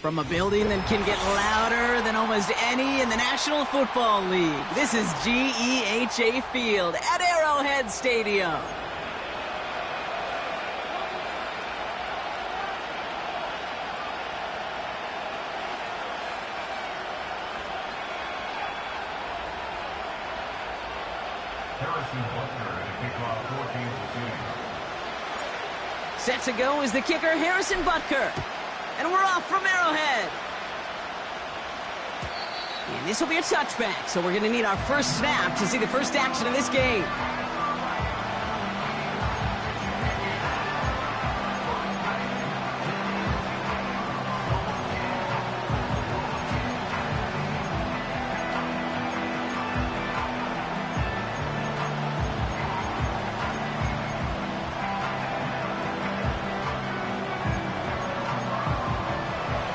From a building that can get louder than almost any in the National Football League, this is GEHA Field at Arrowhead Stadium. Set to go is the kicker, Harrison Butker. And we're off from Arrowhead. And this will be a touchback, so we're going to need our first snap to see the first action of this game.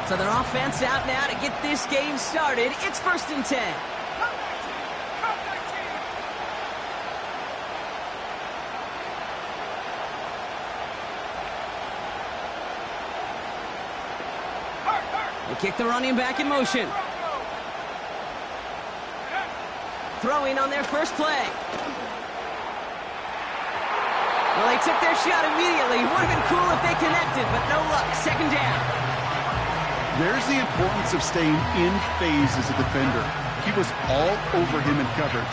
So their offense out now to get this game started. It's 1st and 10. They kick the running back in motion. Throwing on their first play. Well, they took their shot immediately. Would have been cool if they connected, but no luck. 2nd down. There's the importance of staying in phase as a defender. He was all over him in coverage,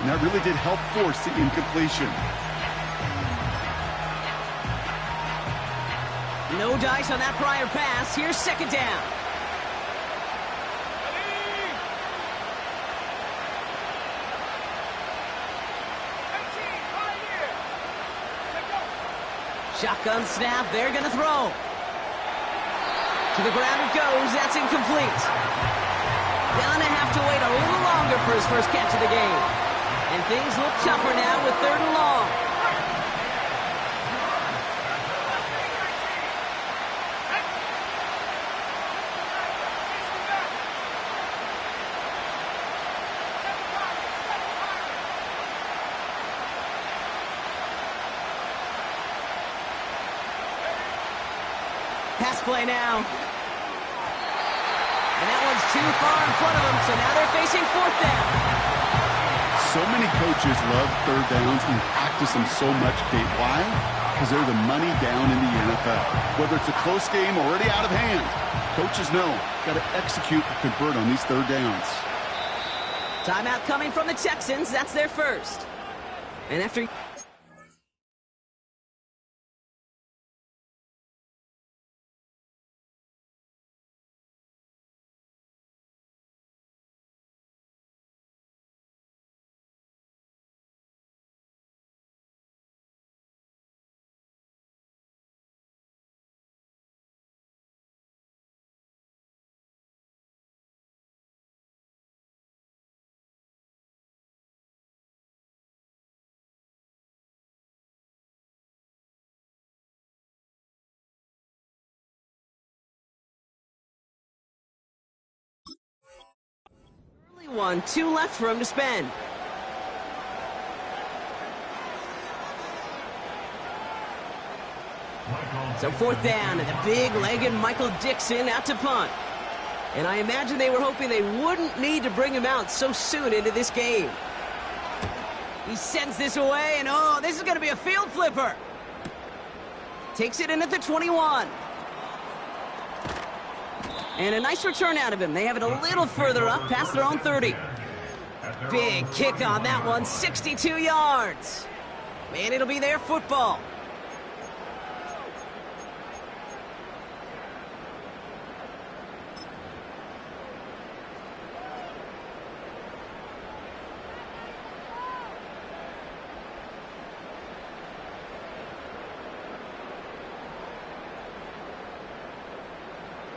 and that really did help force the incompletion. No dice on that prior pass. Here's 2nd down. Shotgun snap. They're going to throw. To the ground it goes. That's incomplete. Gonna have to wait a little longer for his first catch of the game. And things look tougher now with 3rd and long. Pass play now. And that one's too far in front of them, so now they're facing 4th down. So many coaches love 3rd downs and practice them so much, Kate. Why? Because they're the money down in the NFL. Whether it's a close game or already out of hand, coaches know, got to execute and convert on these 3rd downs. Timeout coming from the Texans. That's their first. And after... one, 2 left for him to spend. So 4th down, and the big-legged Michael Dixon out to punt. And I imagine they were hoping they wouldn't need to bring him out so soon into this game. He sends this away, and oh, this is going to be a field flipper. Takes it in at the 21. And a nice return out of him. They have it a little further up, past their own 30. Big kick on that one, 62 yards. Man, it'll be their football.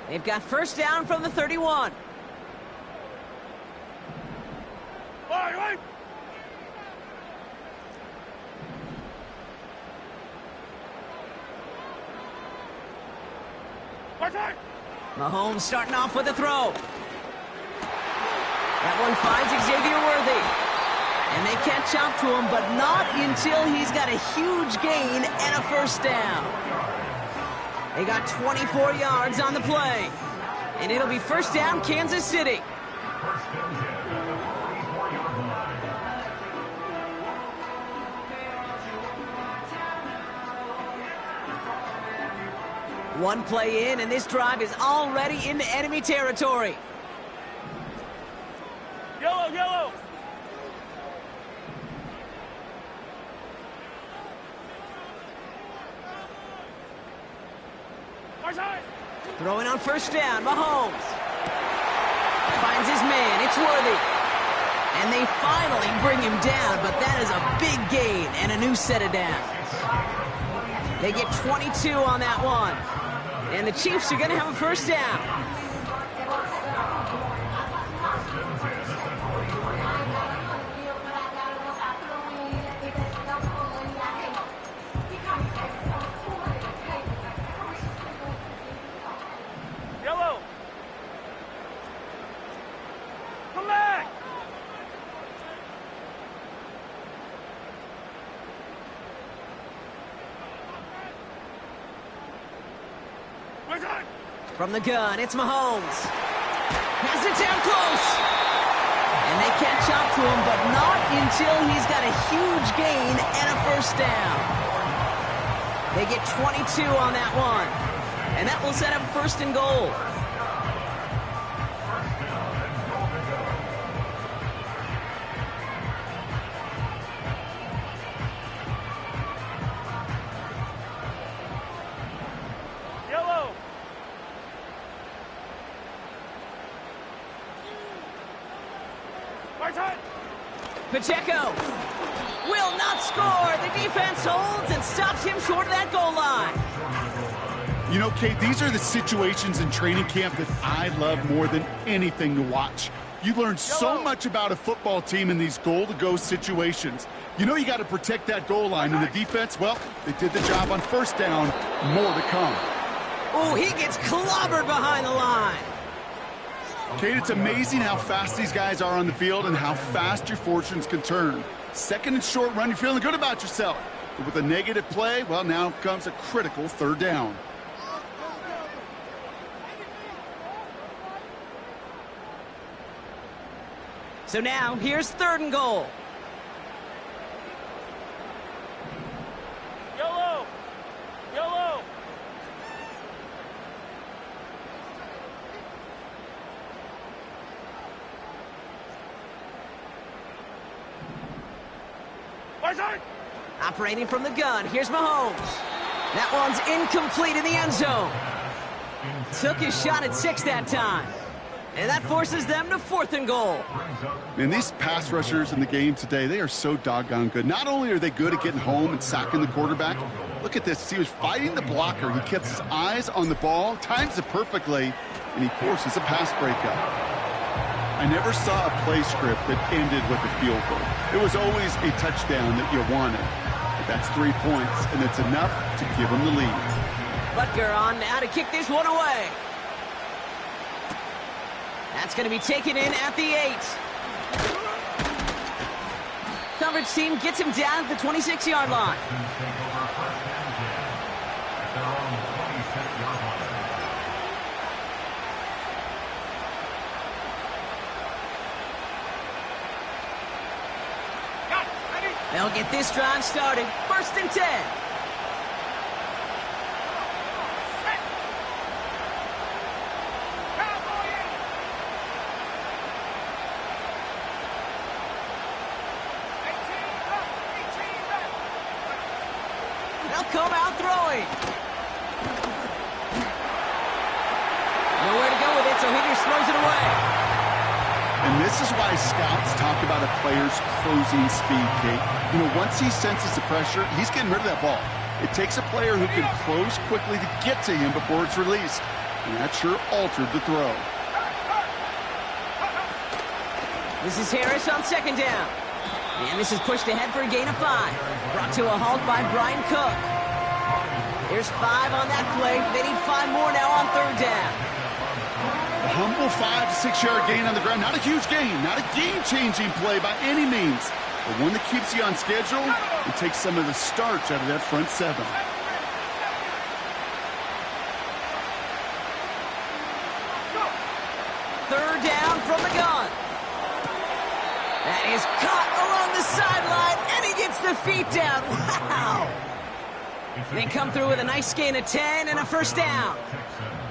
They've got 1st down from the 31. Mahomes starting off with a throw. That one finds Xavier Worthy. And they catch up to him, but not until he's got a huge gain and a 1st down. They got 24 yards on the play. And it'll be first down, Kansas City. One play in, and this drive is already into enemy territory. Yellow, yellow. Throwing on first down, Mahomes. Finds his man, it's Worthy. And they finally bring him down, but that is a big gain and a new set of downs. They get 22 on that one. And the Chiefs are going to have a first down. Yellow. Come back. From the gun, it's Mahomes. Has it down close. And they catch up to him, but not until he's got a huge gain and a first down. They get 22 on that one. And that will set up first and goal. Pacheco will not score. The defense holds and stops him short of that goal line. You know, Kate, these are the situations in training camp that I love more than anything to watch. You learn so much about a football team in these goal-to-go situations. You know you got to protect that goal line, and the defense, well, they did the job on first down. More to come. Oh, he gets clobbered behind the line. Kate, it's amazing how fast these guys are on the field and how fast your fortunes can turn. Second and short run, you're feeling good about yourself. But with a negative play, well, now comes a critical third down. So now, here's third and goal. Yellow. Yellow. Operating from the gun, here's Mahomes. That one's incomplete in the end zone. Took his shot at 6 that time. And that forces them to fourth and goal. Man, these pass rushers in the game today, they are so doggone good. Not only are they good at getting home and sacking the quarterback, look at this. He was fighting the blocker. He kept his eyes on the ball, times it perfectly, and he forces a pass breakup. I never saw a play script that ended with a field goal. It was always a touchdown that you wanted. But that's 3 points, and it's enough to give them the lead. Butker on now to kick this one away. That's going to be taken in at the 8. Coverage team gets him down at the 26-yard line. They'll get this drive started. First and 10. They'll come out throwing. Nowhere to go with it, so he just throws it away. And this is why scouts talk about a player's closing speed, Kate. You know, once he senses the pressure, he's getting rid of that ball. It takes a player who can close quickly to get to him before it's released. And that sure altered the throw. This is Harris on second down. And this is pushed ahead for a gain of 5. Brought to a halt by Brian Cook. There's 5 on that play. They need 5 more now on third down. A humble 5 to 6 yard gain on the ground. Not a huge gain, not a game-changing play by any means, but one that keeps you on schedule and takes some of the starch out of that front 7. That is caught along the sideline, and he gets the feet down. Wow! They come through with a nice gain of 10 and a first down.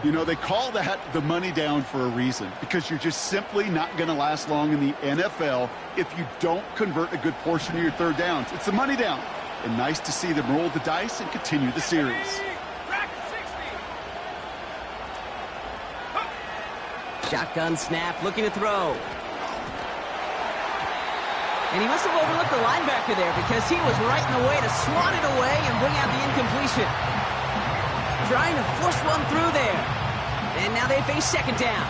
You know, they call that the money down for a reason, because you're just simply not going to last long in the NFL if you don't convert a good portion of your third downs. It's the money down. And nice to see them roll the dice and continue the series. Shotgun snap, looking to throw. And he must have overlooked the linebacker there because he was right in the way to swat it away and bring out the incompletion. Trying to force one through there. And now they face second down.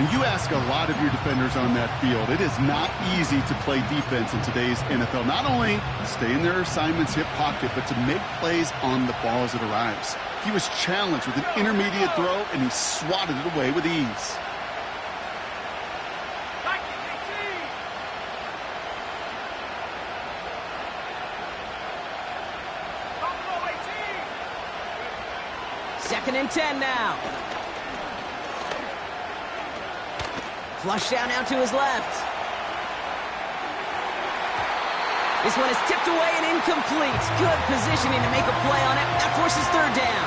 And you ask a lot of your defenders on that field. It is not easy to play defense in today's NFL. Not only stay in their assignment's hip pocket, but to make plays on the ball as it arrives. He was challenged with an intermediate throw, and he swatted it away with ease. Second and 10 now. Flush down now to his left. This one is tipped away and incomplete. Good positioning to make a play on it. That forces third down.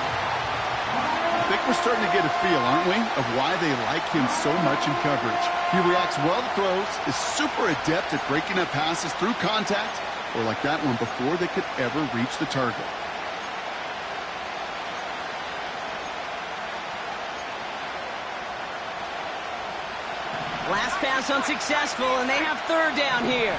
I think we're starting to get a feel, aren't we, of why they like him so much in coverage. He reacts well to throws, is super adept at breaking up passes through contact, or like that one before they could ever reach the target. Last pass unsuccessful, and they have third down here.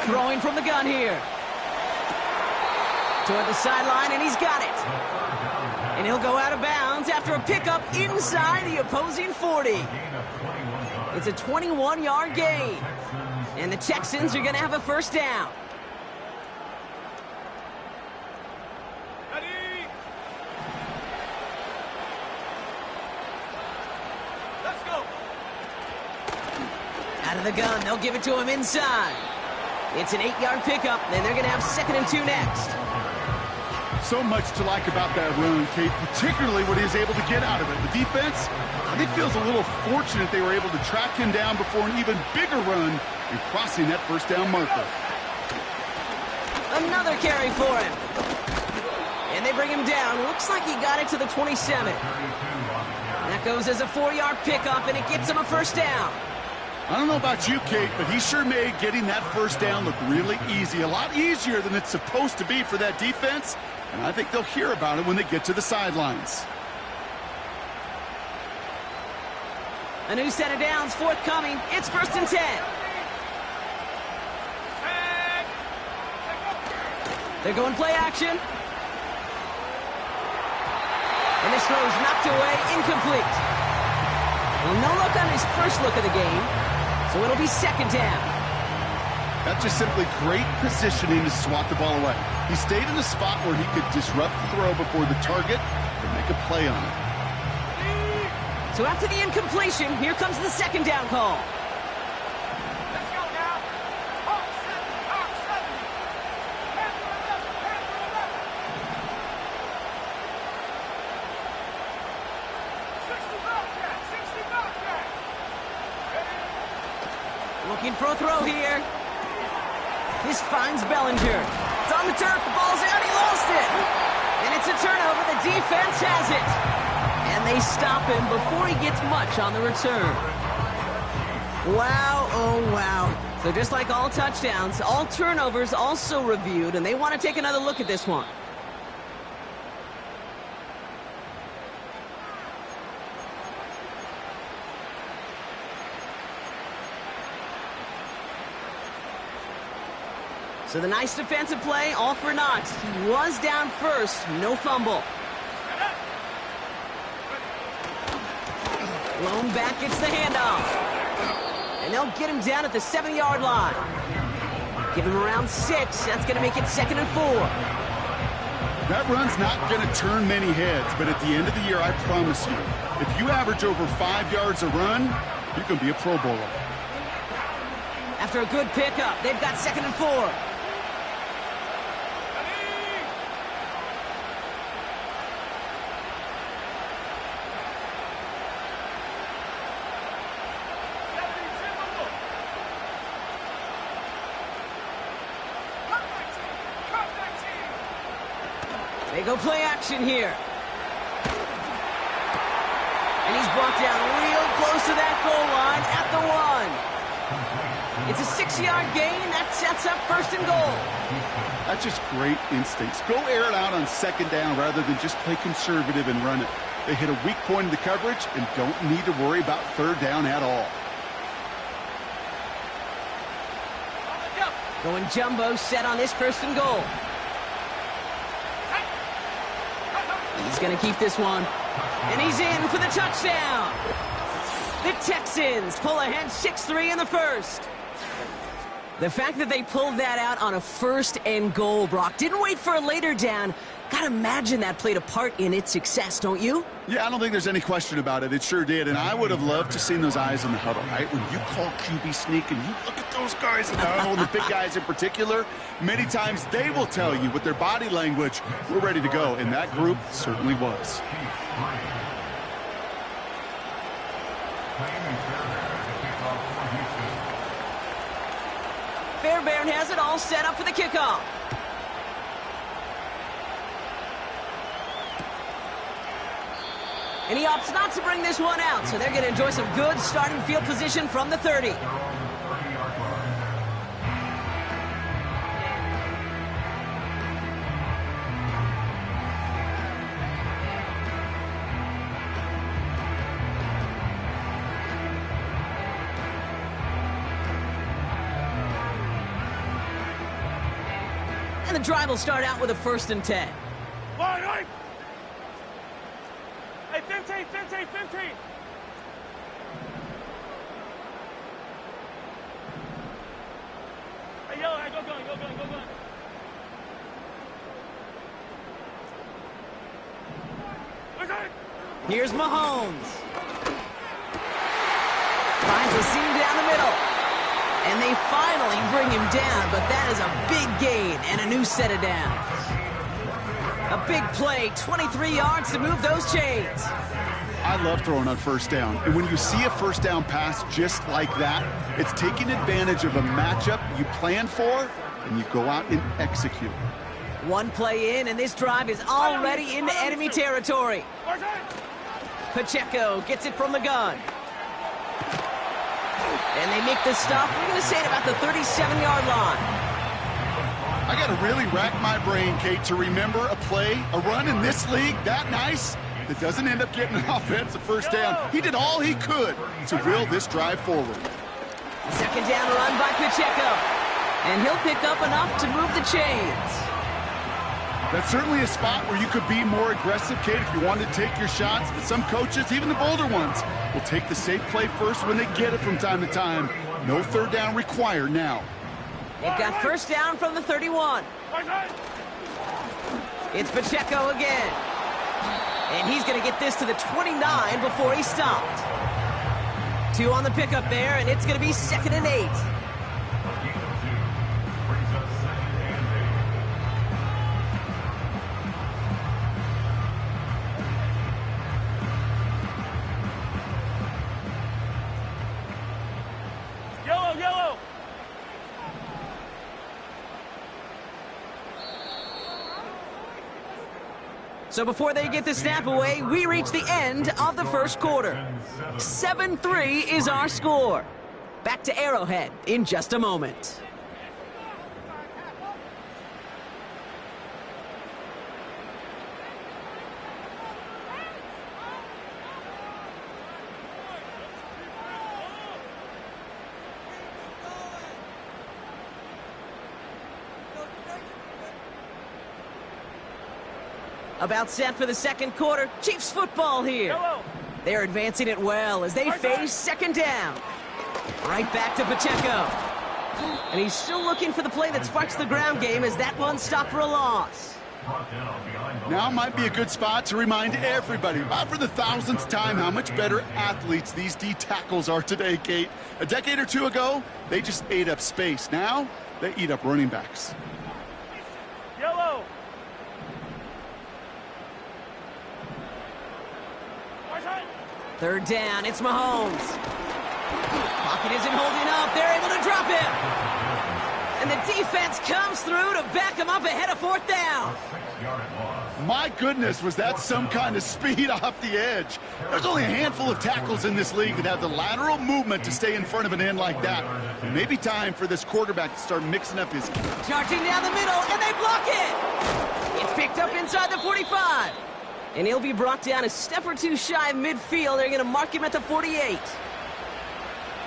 Throwing from the gun here. Toward the sideline, and he's got it. And he'll go out of bounds after a pickup inside the opposing 40. It's a 21-yard gain. And the Texans are going to have a first down. Ready? Let's go. Out of the gun, they'll give it to him inside. It's an 8-yard pickup, and they're going to have 2nd and 2 next. So much to like about that run, Kate, particularly what he was able to get out of it. The defense, I think, feels a little fortunate they were able to track him down before an even bigger run and crossing that first down marker. Another carry for him. And they bring him down. Looks like he got it to the 27. That goes as a 4-yard pickup, and it gets him a first down. I don't know about you, Kate, but he sure made getting that first down look really easy. A lot easier than it's supposed to be for that defense. And I think they'll hear about it when they get to the sidelines. A new set of downs forthcoming. It's 1st and 10. They're going play action. And this throw is knocked away, incomplete. Well, no look on his first look of the game, so it'll be 2nd down. That's just simply great positioning to swat the ball away. He stayed in a spot where he could disrupt the throw before the target and make a play on it. So after the incompletion, here comes the 2nd down call. Let's go now. Hawk 7, Hawk 7. Pass to the left, pass to the left. 60 Bobcat, 60 Bobcat. Looking for a throw here. This finds Bellinger. It's on the turf. The ball's out. He lost it. And it's a turnover. The defense has it. And they stop him before he gets much on the return. Wow, oh wow. So just like all touchdowns, all turnovers also reviewed, and they want to take another look at this one. So the nice defensive play, all for naught. He was down first, no fumble. Blown back gets the handoff. And they'll get him down at the 7-yard line. Give him around 6. That's going to make it 2nd and 4. That run's not going to turn many heads, but at the end of the year, I promise you, if you average over 5 yards a run, you can be a Pro Bowler. After a good pickup, they've got 2nd and 4. They go play action here. And he's brought down real close to that goal line at the 1. It's a 6-yard gain. That sets up 1st and goal. That's just great instincts. Go air it out on 2nd down rather than just play conservative and run it. They hit a weak point in the coverage and don't need to worry about 3rd down at all. Going jumbo set on this 1st and goal. He's going to keep this one. And he's in for the touchdown. The Texans pull ahead 6-3 in the 1st. The fact that they pulled that out on a 1st and goal, Brock, didn't wait for a later down. Gotta imagine that played a part in its success, don't you? Yeah, I don't think there's any question about it. It sure did. And I would have loved to seen those eyes in the huddle, right? When you call QB sneak and you look at those guys in the huddle, the big guys in particular, many times they will tell you with their body language, we're ready to go. And that group certainly was. Fairbairn has it all set up for the kickoff. And he opts not to bring this one out, so they're going to enjoy some good starting field position from the 30. And the drive will start out with a 1st and 10. Line, line. Hey, 15, 15, 15. Hey, yellow, hey, go gun, go gun, go gun. Where's that? Here's Mahomes. Finds a seam down the middle. And they finally bring him down, but that is a big gain and a new set of downs. A big play, 23 yards to move those chains. I love throwing on 1st down. And when you see a 1st down pass just like that, it's taking advantage of a matchup you plan for, and you go out and execute. One play in, and this drive is already into enemy territory. Pacheco gets it from the gun. And they make the stop. We're going to say it about the 37-yard line. I got to really rack my brain, Kate, to remember a play, a run in this league that nice that doesn't end up getting an offensive 1st down. He did all he could to will this drive forward. 2nd down run by Pacheco. And he'll pick up enough to move the chains. That's certainly a spot where you could be more aggressive, Kate, if you wanted to take your shots. But some coaches, even the bolder ones, will take the safe play first when they get it from time to time. No 3rd down required now. They've got 1st down from the 31. It's Pacheco again. And he's going to get this to the 29 before he stopped. 2 on the pickup there, and it's going to be 2nd and 8. Yellow. So before they get the snap away, we reach the end of the 1st quarter. 7-3 is our score. Back to Arrowhead in just a moment. About set for the 2nd quarter. Chiefs football here. Yellow. They're advancing it well as they face 2nd down. Right back to Pacheco. And he's still looking for the play that sparks the ground game as that one stopped for a loss. Now might be a good spot to remind everybody, about for the 1000th time, how much better athletes these D tackles are today, Kate. A decade or 2 ago, they just ate up space. Now, they eat up running backs. Yellow. 3rd down, it's Mahomes. Pocket isn't holding up. They're able to drop him. And the defense comes through to back him up ahead of fourth down. My goodness, was that some kind of speed off the edge. There's only a handful of tackles in this league that have the lateral movement to stay in front of an end like that. It may be time for this quarterback to start mixing up his... Charging down the middle, and they block it! It's picked up inside the 45. And he'll be brought down a step or two shy of midfield. They're going to mark him at the 48.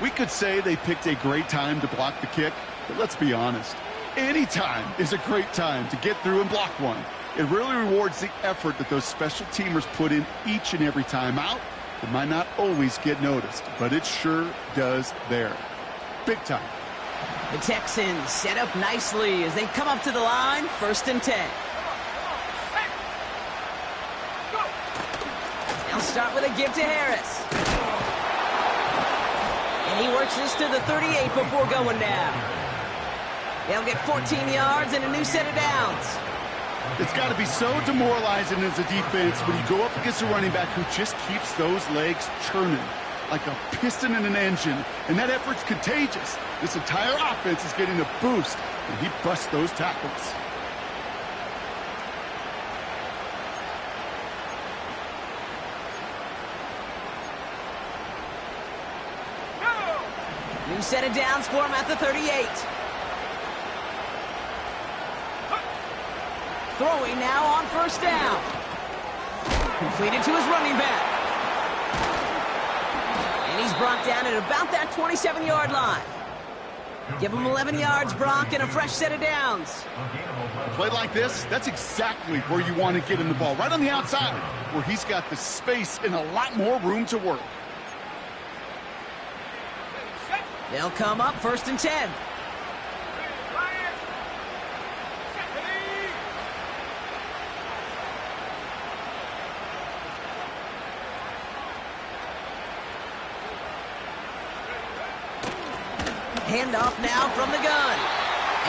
We could say they picked a great time to block the kick, but let's be honest. Any time is a great time to get through and block one. It really rewards the effort that those special teamers put in each and every time out. It might not always get noticed, but it sure does there. Big time. The Texans set up nicely as they come up to the line, 1st and 10. They'll start with a give to Harris. And he works this to the 38 before going down. They'll get 14 yards and a new set of downs. It's got to be so demoralizing as a defense when you go up against a running back who just keeps those legs churning like a piston in an engine, and that effort's contagious. This entire offense is getting a boost, and he busts those tackles. New set of downs for him at the 38. Throwing now on 1st down. Completed to his running back. And he's brought down at about that 27-yard line. Give him 11 yards, Brock, and a fresh set of downs. A play like this, that's exactly where you want to get him the ball, right on the outside, where he's got the space and a lot more room to work. They'll come up 1st and 10. Handoff now from the gun.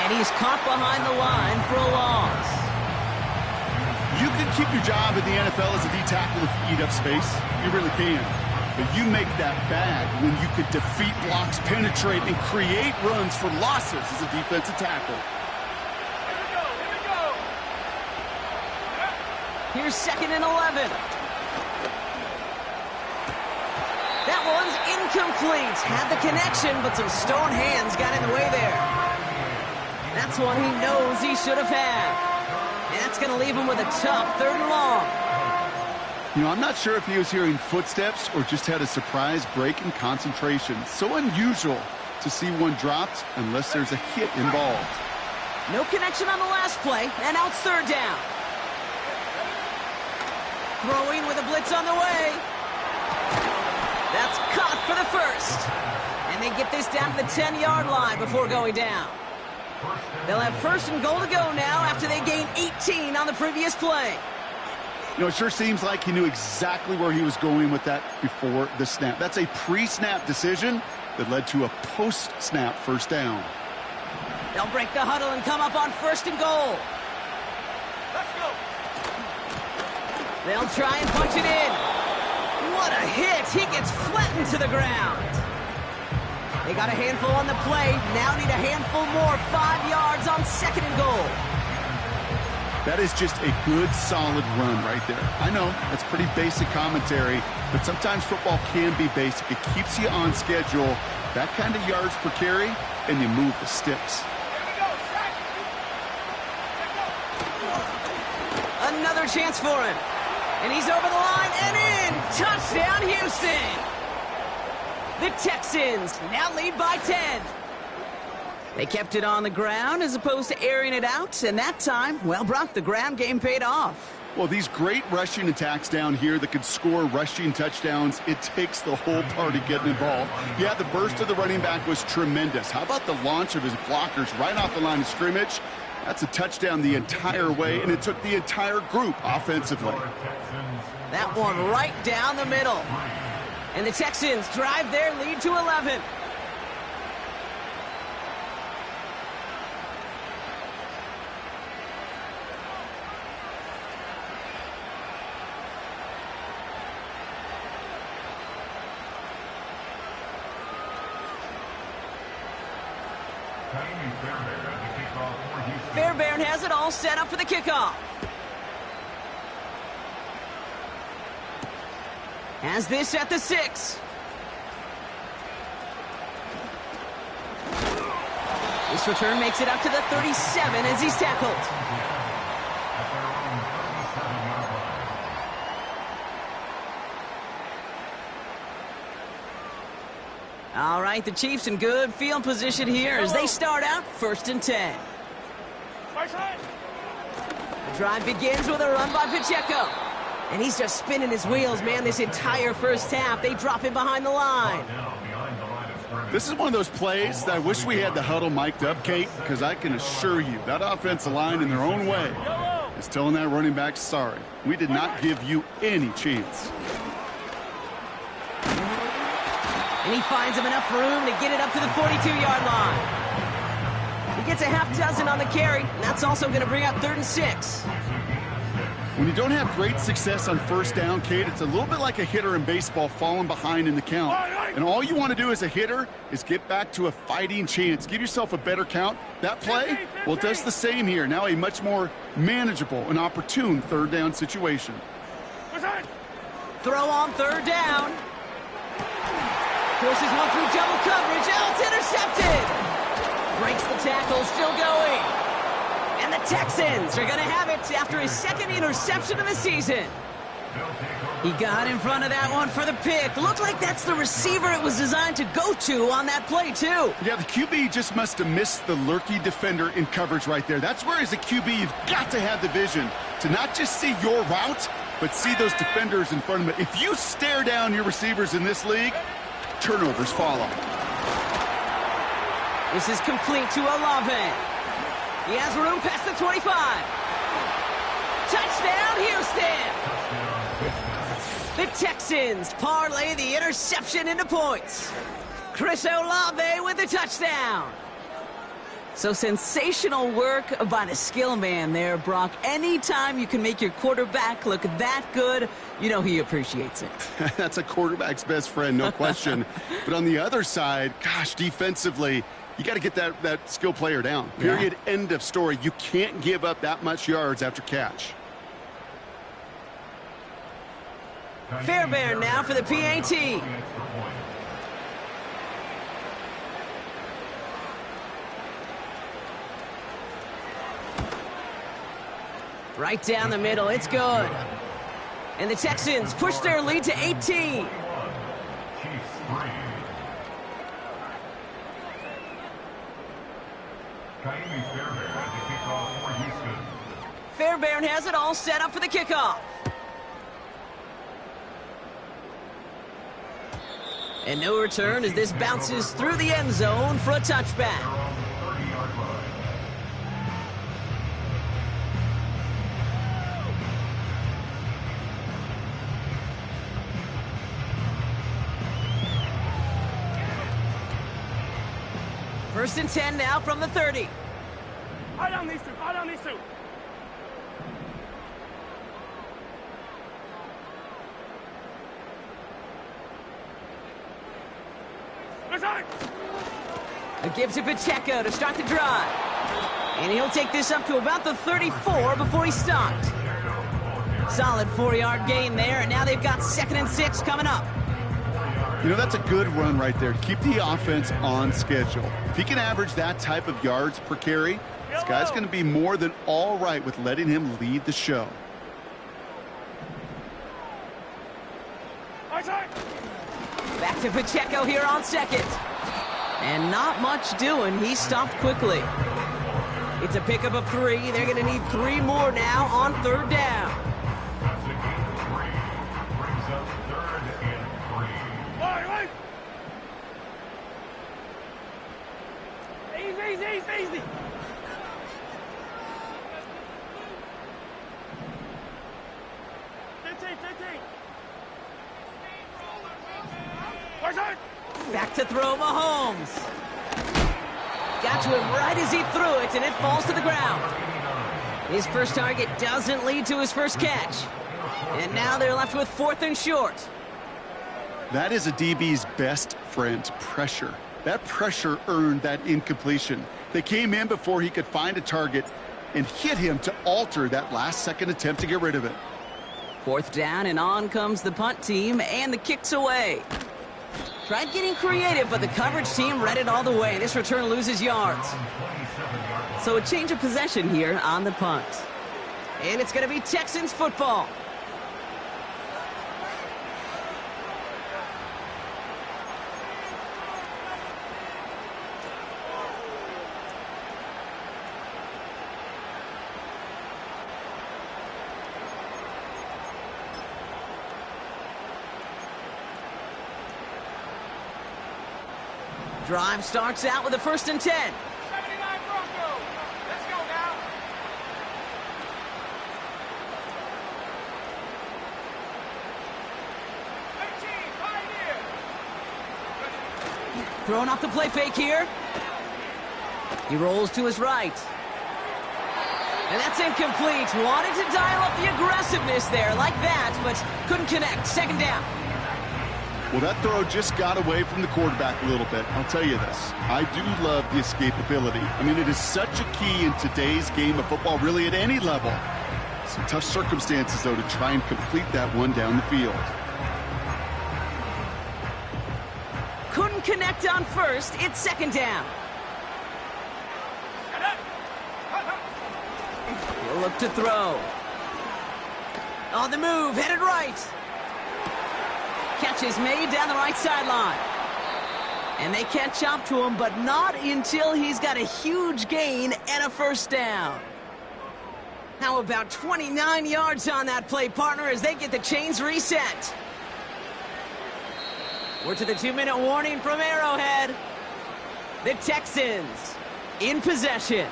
And he's caught behind the line for a loss. You can keep your job in the NFL as a D-tackle if you eat up space. You really can. But you make that bad when you could defeat blocks, penetrate, and create runs for losses as a defensive tackle. Here's 2nd and 11. That one's incomplete. Had the connection, but some stone hands got in the way there. That's one he knows he should have had. And that's going to leave him with a tough 3rd and long. You know, I'm not sure if he was hearing footsteps or just had a surprise break in concentration. So unusual to see one dropped unless there's a hit involved. No connection on the last play, and now it's 3rd down. Throwing with a blitz on the way. That's caught for the 1st. And they get this down to the 10-yard line before going down. They'll have 1st and goal to go now after they gained 18 on the previous play. You know, it sure seems like he knew exactly where he was going with that before the snap. That's a pre-snap decision that led to a post-snap 1st down. They'll break the huddle and come up on 1st and goal. Let's go. They'll try and punch it in. What a hit! He gets flattened to the ground. They got a handful on the play. Now need a handful more. 5 yards on 2nd and goal. That is just a good, solid run right there. I know, that's pretty basic commentary, but sometimes football can be basic. It keeps you on schedule, that kind of yards per carry, and you move the sticks. Another chance for him. And he's over the line and in. Touchdown, Houston. The Texans now lead by 10. They kept it on the ground as opposed to airing it out, and that time, well, Brock, the ground game paid off. Well, these great rushing attacks down here that could score rushing touchdowns, it takes the whole party getting involved. Yeah, the burst of the running back was tremendous. How about the launch of his blockers right off the line of scrimmage? That's a touchdown the entire way, and it took the entire group offensively. That one right down the middle. And the Texans drive their lead to 11. Fairbairn has it all set up for the kickoff. Has this at the 6. This return makes it up to the 37 as he's tackled. All right, the Chiefs in good field position here as they start out 1st and 10. The drive begins with a run by Pacheco. And he's just spinning his wheels, man, this entire first half. They drop him behind the line. This is one of those plays that I wish we had the huddle mic'd up, Kate, because I can assure you that offensive line in their own way is telling that running back, sorry, we did not give you any chance. And he finds him enough room to get it up to the 42-yard line. He gets a half dozen on the carry, and that's also going to bring up 3rd and 6. When you don't have great success on 1st down, Kate, it's a little bit like a hitter in baseball falling behind in the count. And all you want to do as a hitter is get back to a fighting chance. Give yourself a better count. That play, well, it does the same here. Now a much more manageable and opportune 3rd down situation. Throw on 3rd down. Forces one through double coverage. Oh, it's intercepted. Breaks the tackle, still going. And the Texans are going to have it after his 2nd interception of the season. He got in front of that one for the pick. Looked like that's the receiver it was designed to go to on that play, too. Yeah, the QB just must have missed the lurky defender in coverage right there. That's where, as a QB, you've got to have the vision to not just see your route, but see those defenders in front of you. If you stare down your receivers in this league, turnovers follow. This is complete to Olave. He has room past the 25. Touchdown, Houston! The Texans parlay the interception into points. Chris Olave with the touchdown. So sensational work by the skill man there, Brock. Anytime you can make your quarterback look that good, you know he appreciates it. That's a quarterback's best friend, no question. But on the other side, gosh, defensively, you got to get that skill player down. Period. Yeah. End of story. You can't give up that much yards after catch. Fairbairn now for the PAT. Right down the middle. It's good. And the Texans push their lead to 18. Fairbairn has it all set up for the kickoff. And no return as this bounces through the end zone for a touchback. First and 10 now from the 30. Eye down these two. Eye down these two. A give to Pacheco to start the drive. And he'll take this up to about the 34 before he's stopped. Solid 4-yard gain there, and now they've got 2nd and 6 coming up. You know, that's a good run right there. Keep the offense on schedule. If he can average that type of yards per carry, this guy's going to be more than all right with letting him lead the show. Back to Pacheco here on 2nd. And not much doing. He stopped quickly. It's a pickup of 3. They're going to need 3 more now on 3rd down. Easy. Back to throw Mahomes. Got to him right as he threw it, and it falls to the ground. His first target doesn't lead to his first catch. And now they're left with 4th and short. That is a DB's best friend, pressure. That pressure earned that incompletion. They came in before he could find a target and hit him to alter that last-second attempt to get rid of it. 4th down, and on comes the punt team, and the kick's away. Tried getting creative, but the coverage team read it all the way. This return loses yards. So a change of possession here on the punt. And it's going to be Texans football. Drive starts out with a 1st and 10. 79 Broncos. Let's go now. Throwing off the play fake here. He rolls to his right. And that's incomplete. Wanted to dial up the aggressiveness there like that, but couldn't connect. 2nd down. Well, that throw just got away from the quarterback a little bit. I'll tell you this. I do love the escapability. I mean, it is such a key in today's game of football, really at any level. Some tough circumstances, though, to try and complete that one down the field. Couldn't connect on 1st. It's 2nd down. He'll look to throw. On the move, headed right. Catch is made down the right sideline. And they catch up to him, but not until he's got a huge gain and a 1st down. How about 29 yards on that play, partner, as they get the chains reset? We're to the 2-minute warning from Arrowhead. The Texans in possession.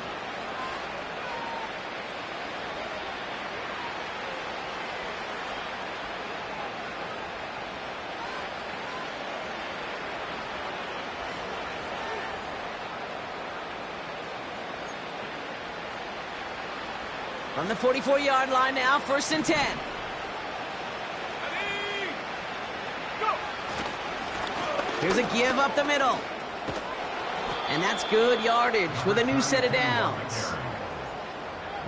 From the 44-yard line now, 1st and 10. Here's a give up the middle. And that's good yardage with a new set of downs.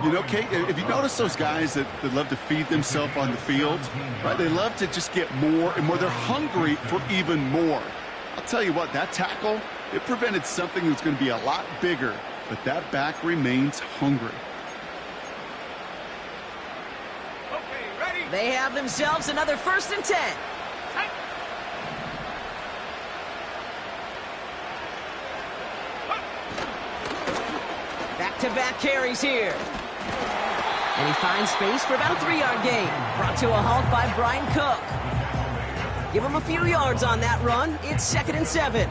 You know, Kate, if you notice those guys that love to feed themselves on the field, right? They love to just get more and more. They're hungry for even more. I'll tell you what, that tackle, it prevented something that's going to be a lot bigger, but that back remains hungry. They have themselves another 1st and 10. Back-to-back carries here. And he finds space for about a 3-yard gain. Brought to a halt by Brian Cook. Give him a few yards on that run. It's 2nd and 7.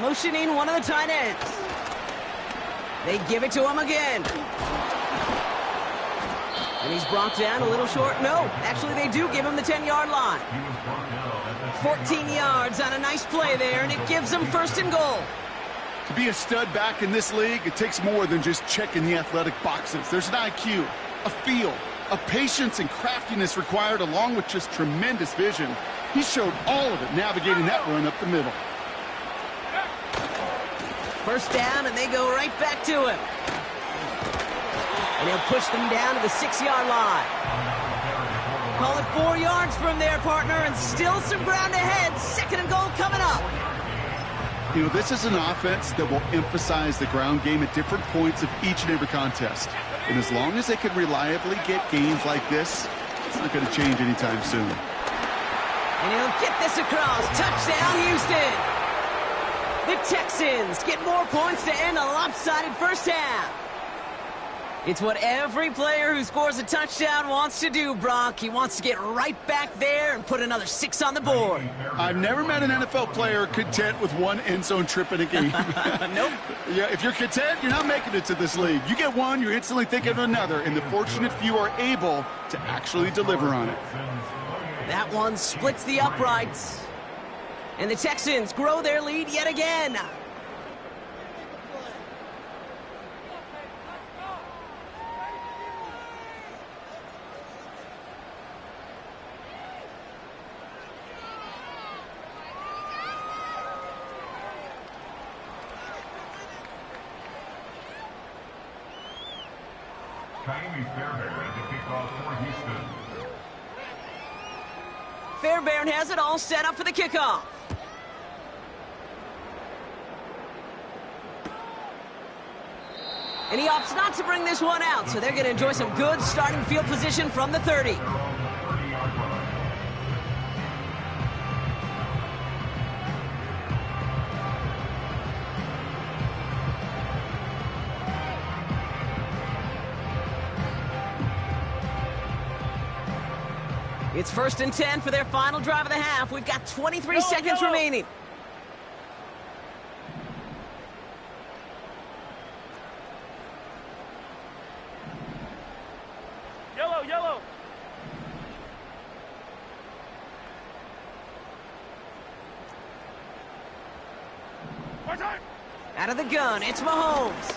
Motioning one of the tight ends. They give it to him again. And he's brought down a little short. No, actually they do give him the 10-yard line. 14 yards on a nice play there, and it gives them 1st and goal. To be a stud back in this league, it takes more than just checking the athletic boxes. There's an IQ, a feel, a patience and craftiness required, along with just tremendous vision. He showed all of it navigating that run up the middle. 1st down, and they go right back to him. And he'll push them down to the 6-yard line. Call it 4 yards from there, partner, and still some ground ahead. 2nd and goal coming up. You know, this is an offense that will emphasize the ground game at different points of each and every contest. And as long as they can reliably get gains like this, it's not going to change anytime soon. And he'll get this across. Touchdown, Houston. The Texans get more points to end a lopsided 1st half. It's what every player who scores a touchdown wants to do, Brock. He wants to get right back there and put another 6 on the board. I've never met an NFL player content with one end zone trip in a game. Nope. Yeah, if you're content, you're not making it to this league. You get one, you're instantly thinking of another, and the fortunate few are able to actually deliver on it. That one splits the uprights. And the Texans grow their lead yet again. Fairbairn has it all set up for the kickoff. And he opts not to bring this one out, so they're going to enjoy some good starting field position from the 30. It's 1st and 10 for their final drive of the half. We've got 23 seconds remaining. Yellow. Out of the gun, it's Mahomes.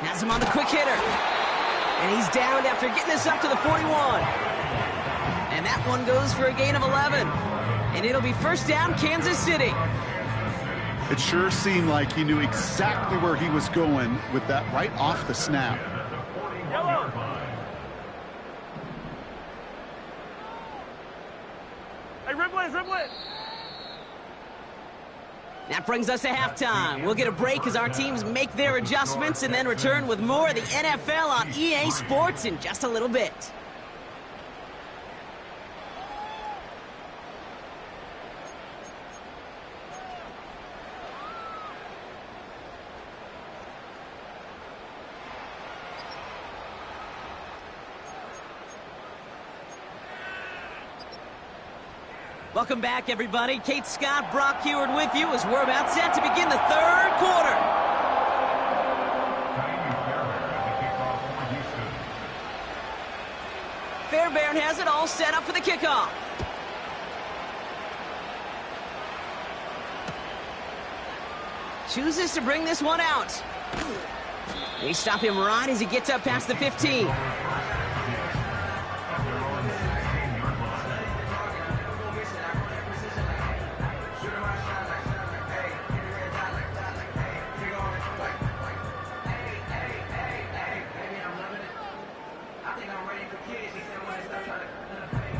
Has him on the quick hitter. And he's downed after getting this up to the 41. And that one goes for a gain of 11. And it'll be 1st down, Kansas City. It sure seemed like he knew exactly where he was going with that right off the snap. Yellow. Hey, ribble it. That brings us to halftime. We'll get a break as our teams make their adjustments and then return with more of the NFL on EA Sports in just a little bit. Welcome back, everybody. Kate Scott, Brock Heward with you as we're about set to begin the 3rd quarter. Fairbairn has it all set up for the kickoff. Chooses to bring this one out. They stop him right as he gets up past the 15.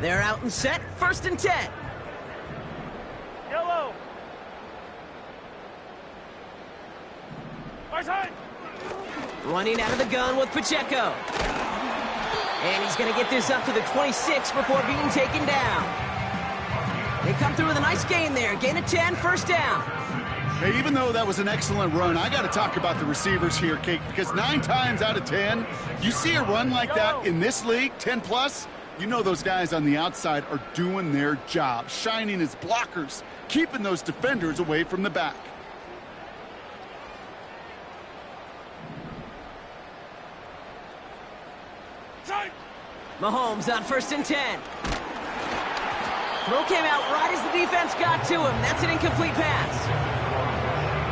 They're out and set, 1st and 10. Yellow. Running out of the gun with Pacheco. And he's going to get this up to the 26 before being taken down. They come through with a nice gain there. Gain of 10, 1st down. Hey, even though that was an excellent run, I got to talk about the receivers here, Kate, because 9 times out of 10, you see a run like that in this league, 10+, you know those guys on the outside are doing their job, shining as blockers, keeping those defenders away from the back. Mahomes on 1st and 10. Throw came out right as the defense got to him. That's an incomplete pass.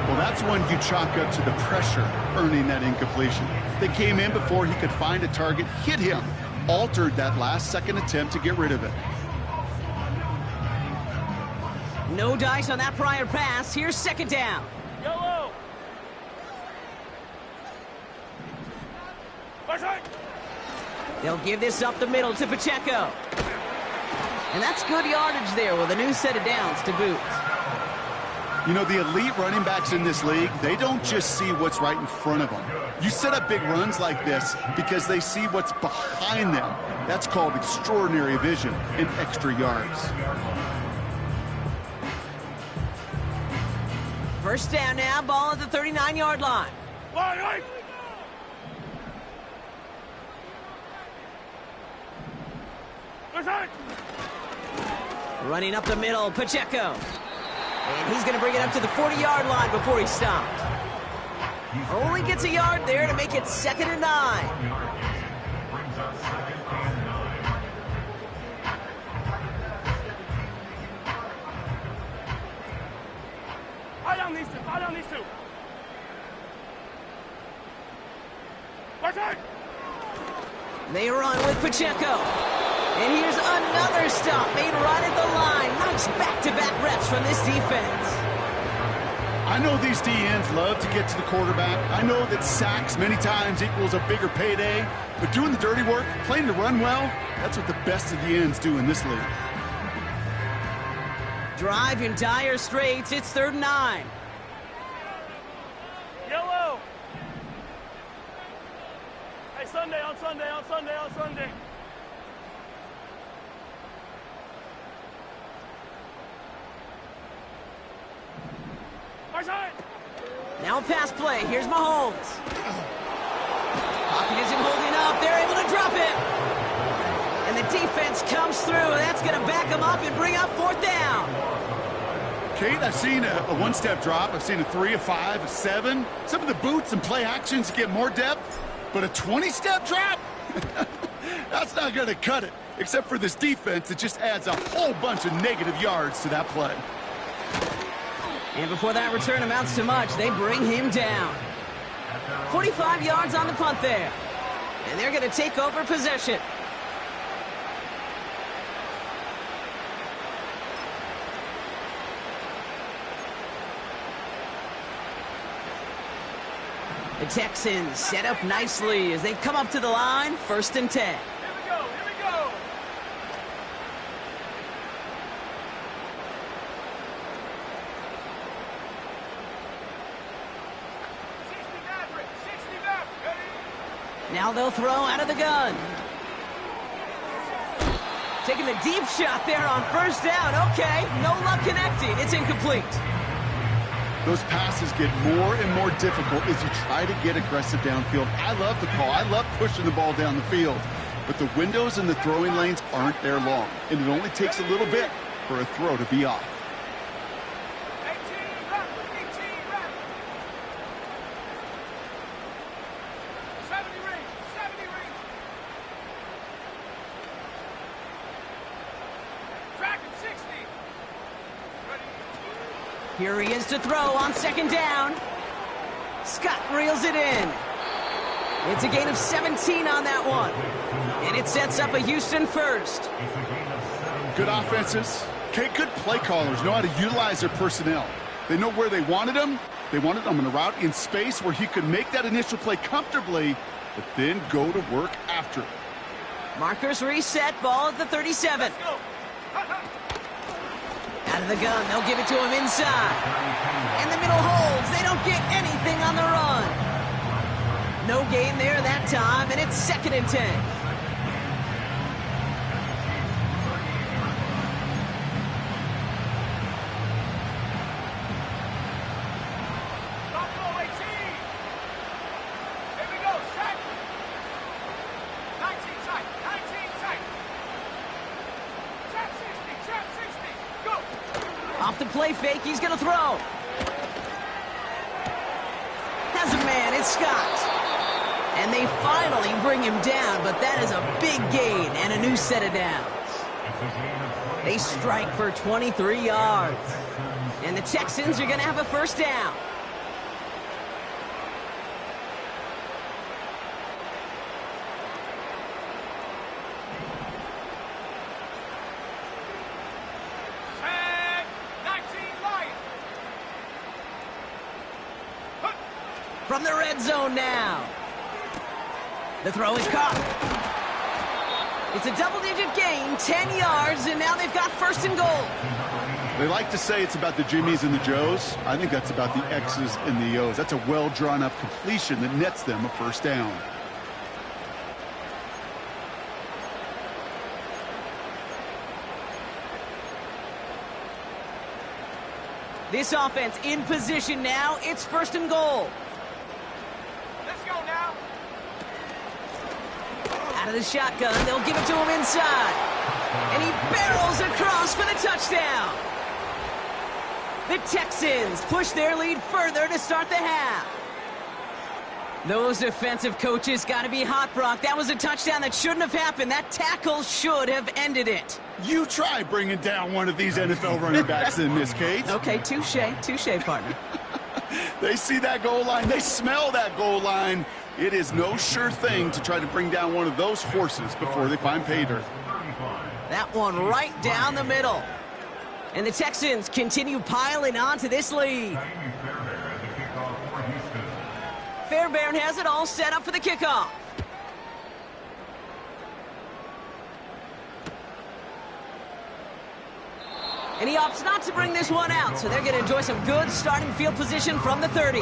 Well, that's one you chalk up to the pressure earning that incompletion. They came in before he could find a target, hit him, altered that last-second attempt to get rid of it. No dice on that prior pass. Here's 2nd down. Yellow. They'll give this up the middle to Pacheco. And that's good yardage there with a new set of downs to boot. You know, the elite running backs in this league, they don't just see what's right in front of them. You set up big runs like this because they see what's behind them. That's called extraordinary vision and extra yards. 1st down now, ball at the 39-yard line. Running up the middle, Pacheco. And he's going to bring it up to the 40-yard line before he stopped. Only gets a yard there to make it 2nd and 9. Fire down these two. They run with Pacheco. And here's another stop made right at the line. Nice back-to-back reps from this defense. I know these DNs love to get to the quarterback. I know that sacks many times equals a bigger payday. But doing the dirty work, playing to run well, that's what the best of the ends do in this league. Drive in dire straits. It's 3rd and 9. Yellow. Hey, Sunday, on Sunday, on Sunday, on Sunday. Now a pass play. Here's Mahomes. Pocket isn't holding up. They're able to drop it. And the defense comes through. That's going to back them up and bring up 4th down. Kate, I've seen a one-step drop. I've seen a 3, a 5, a 7. Some of the boots and play actions get more depth. But a 20-step drop? That's not going to cut it. Except for this defense, it just adds a whole bunch of negative yards to that play. And before that return amounts to much, they bring him down. 45 yards on the punt there. And they're going to take over possession. The Texans set up nicely as they come up to the line, 1st and 10. Here we go, here we go. Now they'll throw out of the gun. Taking the deep shot there on 1st down. Okay, no luck connecting. It's incomplete. Those passes get more and more difficult as you try to get aggressive downfield. I love the call. I love pushing the ball down the field. But the windows in the throwing lanes aren't there long. And it only takes a little bit for a throw to be off. 18 rep. 70 ring. 70 ring. Track him 60. Ready. Here he is to throw on 2nd down. Scott reels it in. It's a gain of 17 on that one. And it sets up a Houston 1st. Good offenses. Good play callers know how to utilize their personnel. They know where they wanted him. They wanted him on a route in space where he could make that initial play comfortably, but then go to work after it. Markers reset, ball at the 37. Let's go. Out of the gun, they'll give it to him inside. And the middle holds. They don't get anything on the run. No gain there that time, and it's 2nd and 10. Buffalo 18. Here we go. Set. 19 tight. 19 tight. Trap 60. Trap 60. Go. Off the play fake, he's going to throw. Has a man, it's Scott. And they finally bring him down, but that is a big gain and a new set of downs. They strike for 23 yards. And the Texans are going to have a 1st down. Set. 19 Lion. From the red zone now. The throw is caught. It's a double-digit gain, 10 yards, and now they've got 1st and goal. They like to say it's about the Jimmies and the Joes. I think that's about the X's and the O's. That's a well-drawn-up completion that nets them a 1st down. This offense in position now. It's 1st and goal. Let's go now. Out of the shotgun, they'll give it to him inside. And he barrels across for the touchdown. The Texans push their lead further to start the half. Those defensive coaches got to be hot, Brock. That was a touchdown that shouldn't have happened. That tackle should have ended it. You try bringing down one of these NFL running backs in this case. Okay, touche, partner. They see that goal line. They smell that goal line. It is no sure thing to try to bring down one of those horses before they find pay dirt. That one right down the middle. And the Texans continue piling on to this lead. Fairbairn has it all set up for the kickoff. And he opts not to bring this one out, so they're going to enjoy some good starting field position from the 30.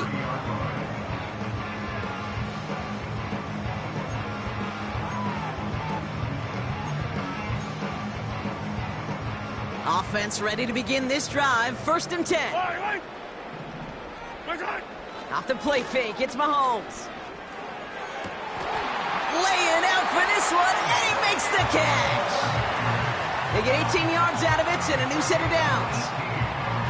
Offense ready to begin this drive. 1st and 10. Off the play fake, it's Mahomes. Laying out for this one, and he makes the catch. They get 18 yards out of it and a new set of downs.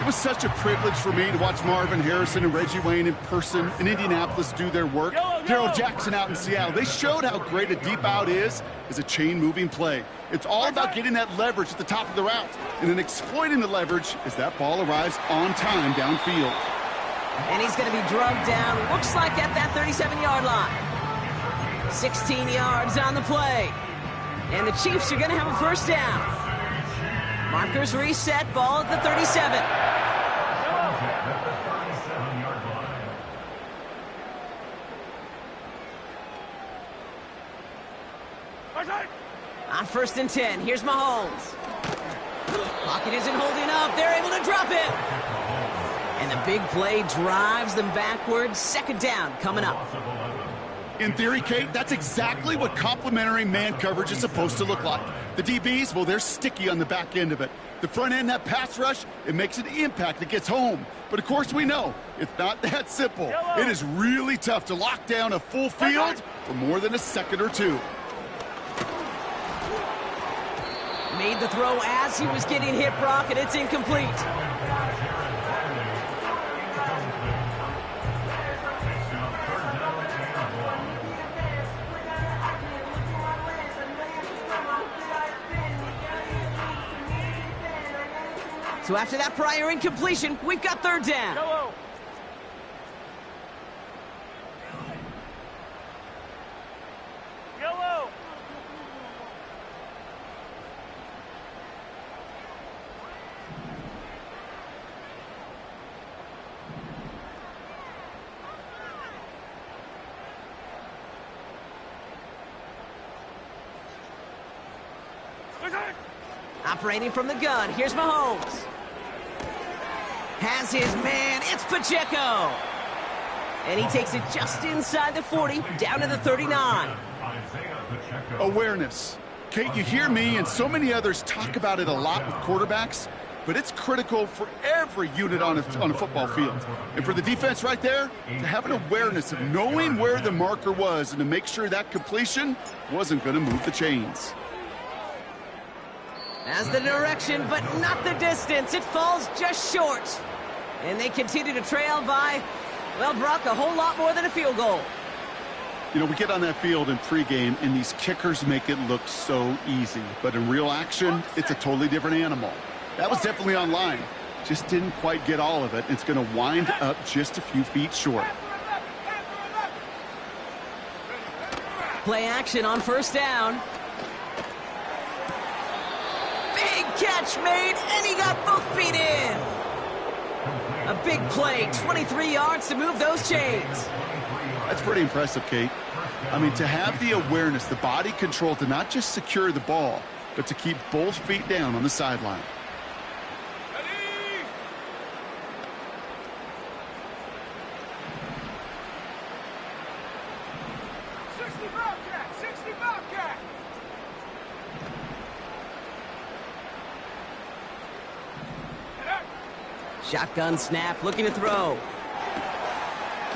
It was such a privilege for me to watch Marvin Harrison and Reggie Wayne in person in Indianapolis do their work. Darrell Jackson out in Seattle. They showed how great a deep out is as a chain-moving play. It's all about getting that leverage at the top of the route and then exploiting the leverage as that ball arrives on time downfield. And he's going to be drugged down, looks like at that 37-yard line. 16 yards on the play. And the Chiefs are going to have a 1st down. Markers reset, ball at the 37. On 1st and 10, here's Mahomes. Pocket isn't holding up, they're able to drop it. And the big play drives them backwards. 2nd down coming up. In theory, Kate, that's exactly what complementary man coverage is supposed to look like. The DBs, well, they're sticky on the back end of it. The front end, that pass rush, it makes an impact that gets home. But, of course, we know it's not that simple. It is really tough to lock down a full field for more than a second or two. Made the throw as he was getting hit, Brock, and it's incomplete. So after that prior incompletion, we've got 3rd down. Yellow. Yellow. Operating from the gun, here's Mahomes. Has his man, it's Pacheco. And he takes it just inside the 40, down to the 39. Awareness. Kate, you hear me and so many others talk about it a lot with quarterbacks, but it's critical for every unit on a football field. And for the defense right there, to have an awareness of knowing where the marker was and to make sure that completion wasn't going to move the chains. Has the direction, but not the distance. It falls just short. And they continue to trail by, well, Brock, a whole lot more than a field goal. You know, we get on that field in pregame, and these kickers make it look so easy. But in real action, it's a totally different animal. That was definitely on line. Just didn't quite get all of it. It's going to wind up just a few feet short. Play action on 1st down. Big catch made, and he got both feet in. A big play, 23 yards to move those chains. That's pretty impressive, Kate. I mean, to have the awareness, the body control to not just secure the ball, but to keep both feet down on the sideline. Shotgun snap, looking to throw.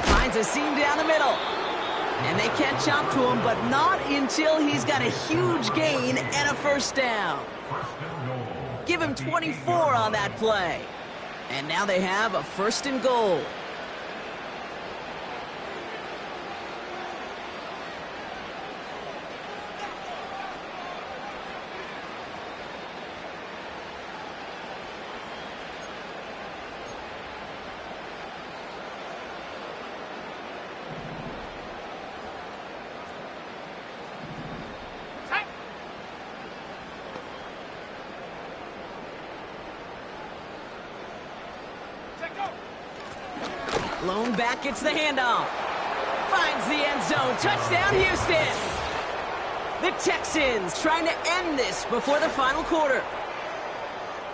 Finds a seam down the middle. And they catch up to him, but not until he's got a huge gain and a 1st down. Give him 24 on that play. And now they have a 1st and goal. Lone back gets the handoff. Finds the end zone. Touchdown, Houston. The Texans trying to end this before the final quarter.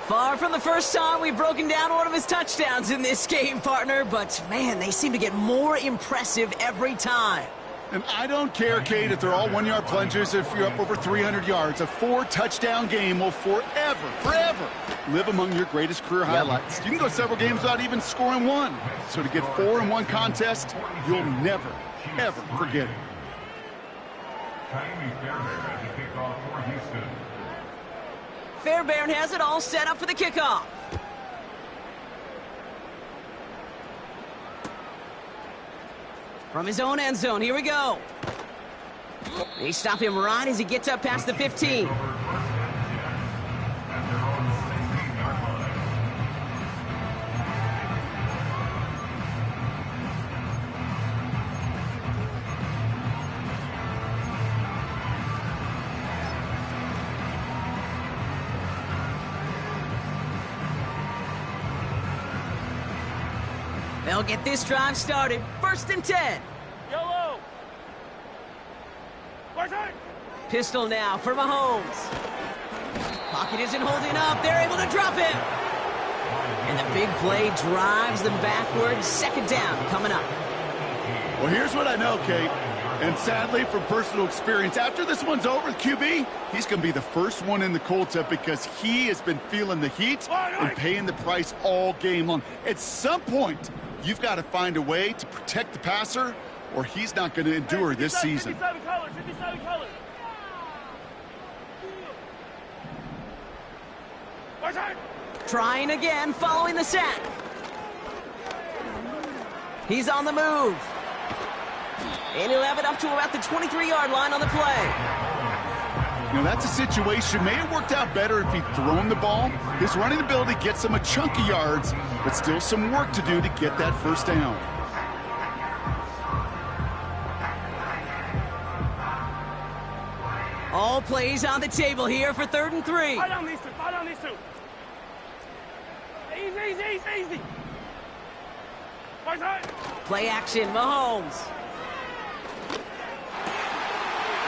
Far from the first time we've broken down one of his touchdowns in this game, partner, but man, they seem to get more impressive every time. And I don't care, Kate, if they're all one-yard plunges, if you're up over 300 yards. A 4-touchdown game will forever live among your greatest career highlights. You can go several games without even scoring one. So to get 4 in one contest, you'll never, ever forget it. Fairbairn has it all set up for the kickoff. From his own end zone, here we go. They stop him right as he gets up past the 15. They'll get this drive started. 1st and 10. Yellow. Pistol now for Mahomes. Pocket isn't holding up. They're able to drop him. And the big play drives them backwards. 2nd down coming up. Well, here's what I know, Kate. And sadly, from personal experience, after this one's over, QB, he's going to be the first one in the cold tub because he has been feeling the heat and paying the price all game long. At some point, you've got to find a way to protect the passer, or he's not going to endure this season. 57 colors, 57 colors. Trying again following the sack. He's on the move. And he'll have it up to about the 23-yard line on the play. You know, that's a situation. May have worked out better if he'd thrown the ball. His running ability gets him a chunk of yards, but still some work to do to get that 1st down. All plays on the table here for 3rd and 3. Fight on these two, fight on these two. Easy. Play action, Mahomes.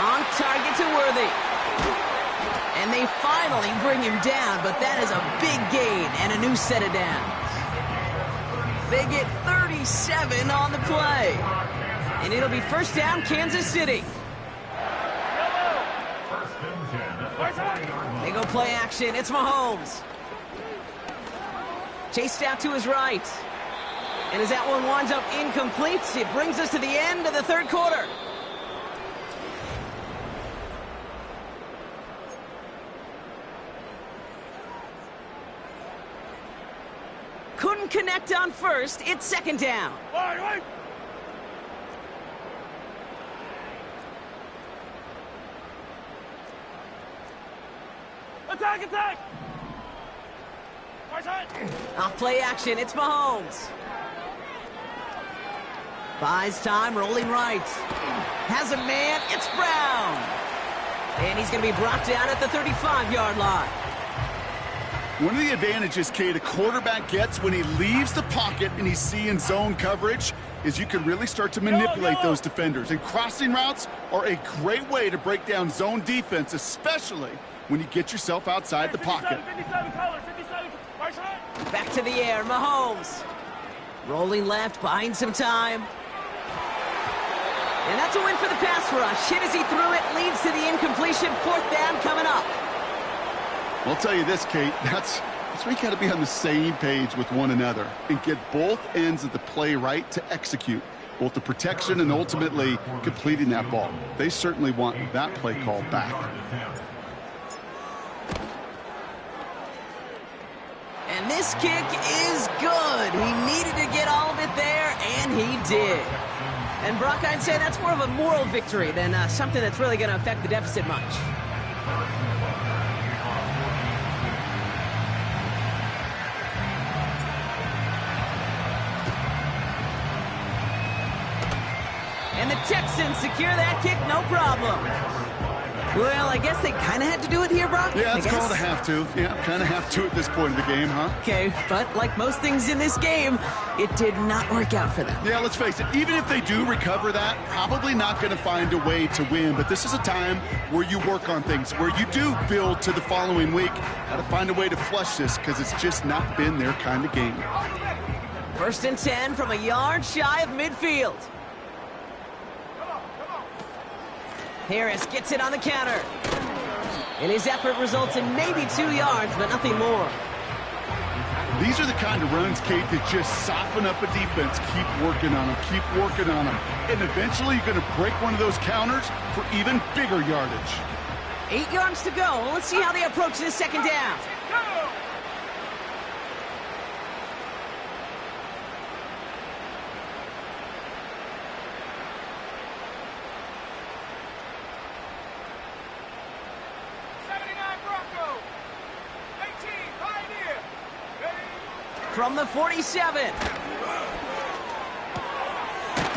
On target to Worthy. And they finally bring him down, but that is a big gain and a new set of downs. They get 37 on the play. And it'll be 1st down, Kansas City. They go play action. It's Mahomes. Chased out to his right. And as that one winds up incomplete, it brings us to the end of the 3rd quarter. Couldn't connect on 1st. It's 2nd down. Right. Attack! Off play action, it's Mahomes. Buys time, rolling right. Has a man, it's Brown. And he's going to be brought down at the 35-yard line. One of the advantages, Kate, a quarterback gets when he leaves the pocket and he's seeing zone coverage is you can really start to manipulate those defenders. And crossing routes are a great way to break down zone defense, especially when you get yourself outside the pocket. 57 colors, 57. Back to the air, Mahomes. Rolling left, buying some time. And that's a win for the pass rush. Hit as he threw it, leads to the incompletion. 4th down coming up. I'll tell you this, Kate, that's where you got to be on the same page with one another and get both ends of the play right to execute, both the protection and ultimately completing that ball. They certainly want that play call back. And this kick is good. He needed to get all of it there, and he did. And Brock, I'd say that's more of a moral victory than something that's really going to affect the deficit much. And the Texans secure that kick, no problem. Well, I guess they kind of had to do it here, Brock. Yeah, I it's guess. called a have to. Yeah, kind of have to at this point in the game, huh? Okay, but like most things in this game, it did not work out for them. Yeah, let's face it, even if they do recover that, probably not going to find a way to win. But this is a time where you work on things, where you do build to the following week. Got to find a way to flush this because it's just not been their kind of game. 1st and 10 from a yard shy of midfield. Harris gets it on the counter. And his effort results in maybe 2 yards, but nothing more. These are the kind of runs, Kate, that just soften up a defense. Keep working on them, keep working on them. And eventually you're going to break one of those counters for even bigger yardage. 8 yards to go. Let's see how they approach this 2nd down. From the 47.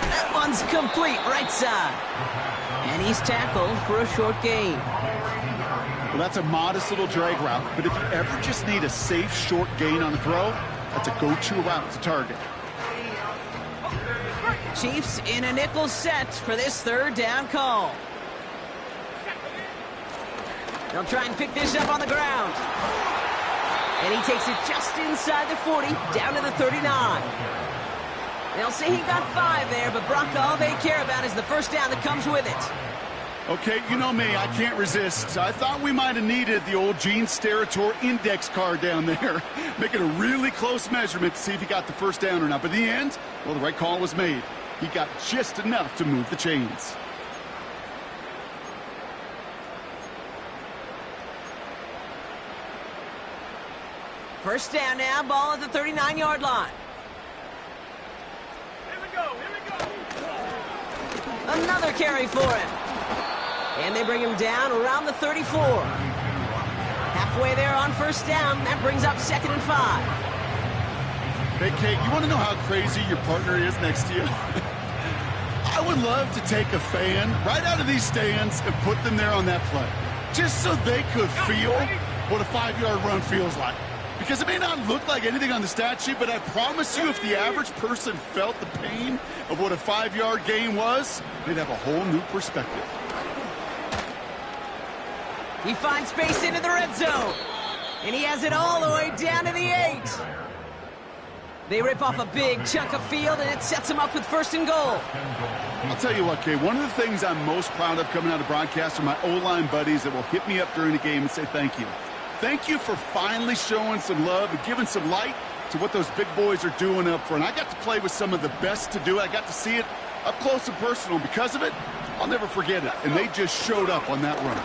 That one's complete, right side. And he's tackled for a short gain. Well, that's a modest little drag route, but if you ever just need a safe, short gain on a throw, that's a go-to route to target. Chiefs in a nickel set for this 3rd down call. They'll try and pick this up on the ground. And he takes it just inside the 40, down to the 39. They'll say he got 5 there, but Brock, all they care about is the 1st down that comes with it. Okay, you know me, I can't resist. I thought we might have needed the old Gene Steratore index card down there, making a really close measurement to see if he got the 1st down or not. But in the end, well, the right call was made. He got just enough to move the chains. First down now, ball at the 39-yard line. Here we go. Another carry for him. And they bring him down around the 34. Halfway there on 1st down. That brings up 2nd and 5. Hey, Kate, you want to know how crazy your partner is next to you? I would love to take a fan right out of these stands and put them there on that play, just so they could feel what a 5-yard run feels like. Because it may not look like anything on the stat sheet, but I promise you if the average person felt the pain of what a 5-yard gain was, they'd have a whole new perspective. He finds space into the red zone. And he has it all the way down to the 8. They rip off a big chunk of field, and it sets him up with 1st and goal. I'll tell you what, Kay, one of the things I'm most proud of coming out of broadcast are my O-line buddies that will hit me up during the game and say thank you. Thank you for finally showing some love and giving some light to what those big boys are doing up front. I got to play with some of the best to do it. I got to see it up close and personal. Because of it, I'll never forget it. And they just showed up on that run.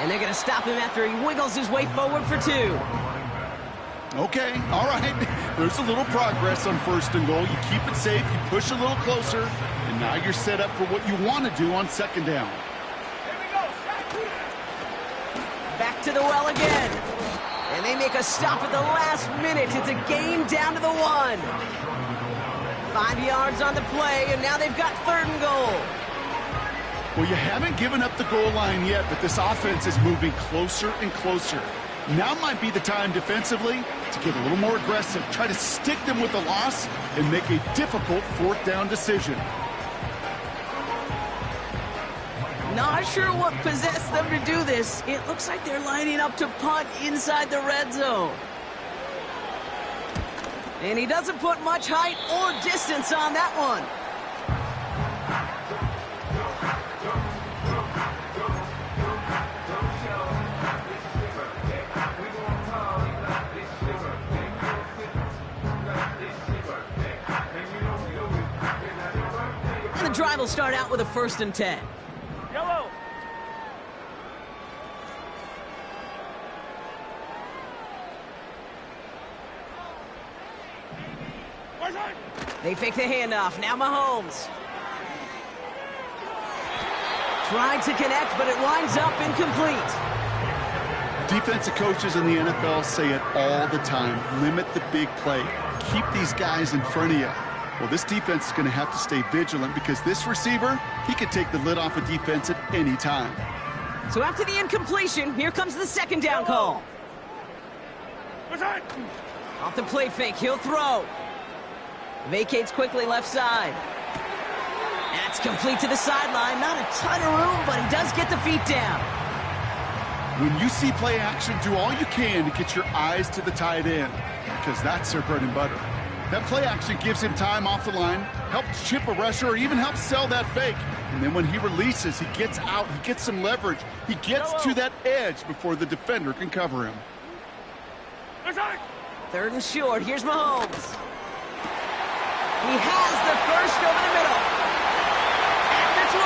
And they're going to stop him after he wiggles his way forward for 2. Okay, all right. There's a little progress on 1st and goal. You keep it safe, you push a little closer, and now you're set up for what you want to do on 2nd down. Back to the well again. And they make a stop at the last minute. It's a gain down to the 1. 5 yards on the play, and now they've got 3rd and goal. Well, you haven't given up the goal line yet, but this offense is moving closer and closer. Now might be the time defensively to get a little more aggressive, try to stick them with the loss, and make a difficult 4th down decision. Not sure what possessed them to do this. It looks like they're lining up to punt inside the red zone. And he doesn't put much height or distance on that one. And the drive will start out with a 1st and 10. Yellow. They fake the handoff. Now Mahomes. Tried to connect, but it winds up incomplete. Defensive coaches in the NFL say it all the time. Limit the big play. Keep these guys in front of you. Well, this defense is going to have to stay vigilant because this receiver, he could take the lid off a defense at any time. So after the incompletion, here comes the second down call. Off the play fake, he'll throw. Vacates quickly left side. That's complete to the sideline. Not a ton of room, but he does get the feet down. When you see play action, do all you can to get your eyes to the tight end because that's their bread and butter. That play action gives him time off the line, helps chip a rusher, or even helps sell that fake. And then when he releases, he gets out, he gets some leverage. He gets to that edge before the defender can cover him. Third and short, here's Mahomes. He has the first over the middle. At the 20.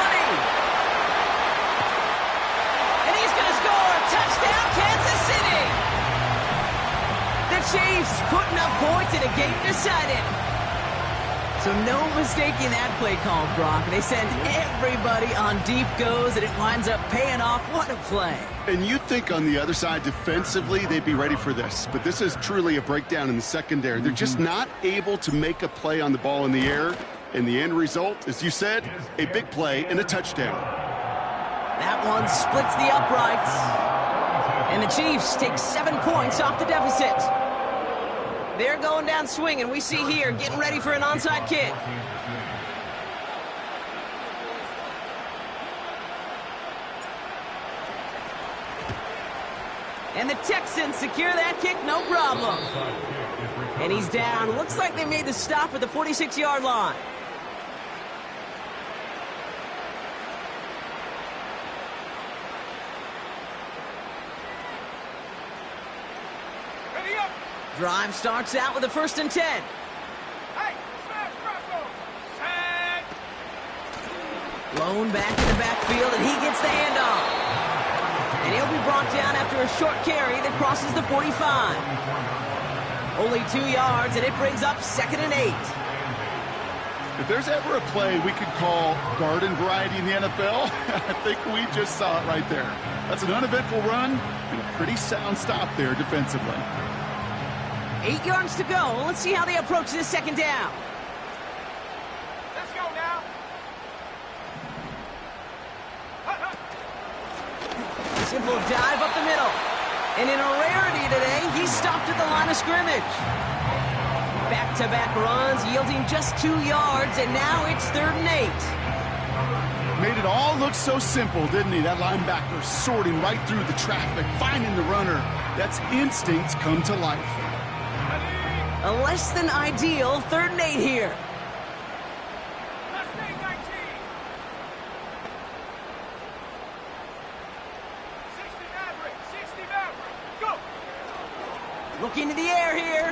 And he's going to score. Touchdown, Kansas City. The Chiefs putting up points in a game decided. So no mistaking that play call, Brock. They send everybody on deep goes, and it winds up paying off. What a play. And you'd think on the other side, defensively, they'd be ready for this. But this is truly a breakdown in the secondary. They're just not able to make a play on the ball in the air. And the end result, as you said, a big play and a touchdown. That one splits the uprights. And the Chiefs take 7 points off the deficit. They're going down swinging. We see here getting ready for an onside kick. And the Texans secure that kick, no problem. And he's down. Looks like they made the stop at the 46-yard line. Drive starts out with a 1st and 10. Hey, smash, Bronco. Set. Blown back in the backfield, and he gets the handoff. And he'll be brought down after a short carry that crosses the 45. Only 2 yards, and it brings up 2nd and 8. If there's ever a play we could call garden variety in the NFL, I think we just saw it right there. That's an uneventful run and a pretty sound stop there defensively. 8 yards to go. Let's see how they approach this second down. Let's go now. Simple dive up the middle. And in a rarity today, he stopped at the line of scrimmage. Back-to-back runs, yielding just 2 yards, and now it's 3rd and 8. Made it all look so simple, didn't he? That linebacker sorting right through the traffic, finding the runner. That's instincts come to life. A less than ideal 3rd and 8 here. Let's stay 19. 60 Maverick. Go. Looking to the air here.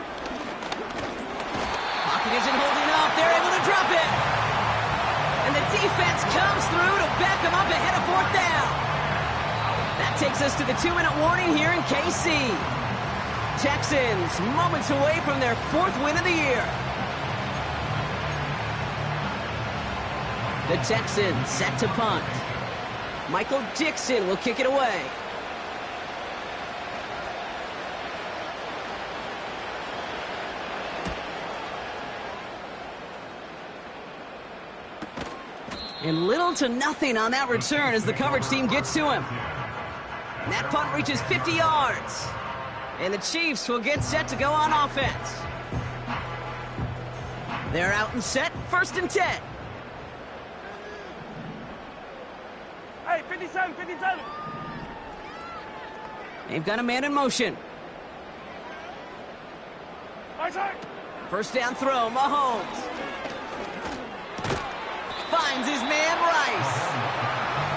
Pocket isn't holding up. They're able to drop it. And the defense comes through to back them up ahead of 4th down. That takes us to the 2-minute warning here in KC. Texans moments away from their 4th win of the year. The Texans set to punt. Michael Dixon will kick it away. And little to nothing on that return as the coverage team gets to him. And that punt reaches 50 yards. And the Chiefs will get set to go on offense. They're out and set, 1st and 10. Hey, 57. They've got a man in motion. First down throw, Mahomes. Finds his man, Rice.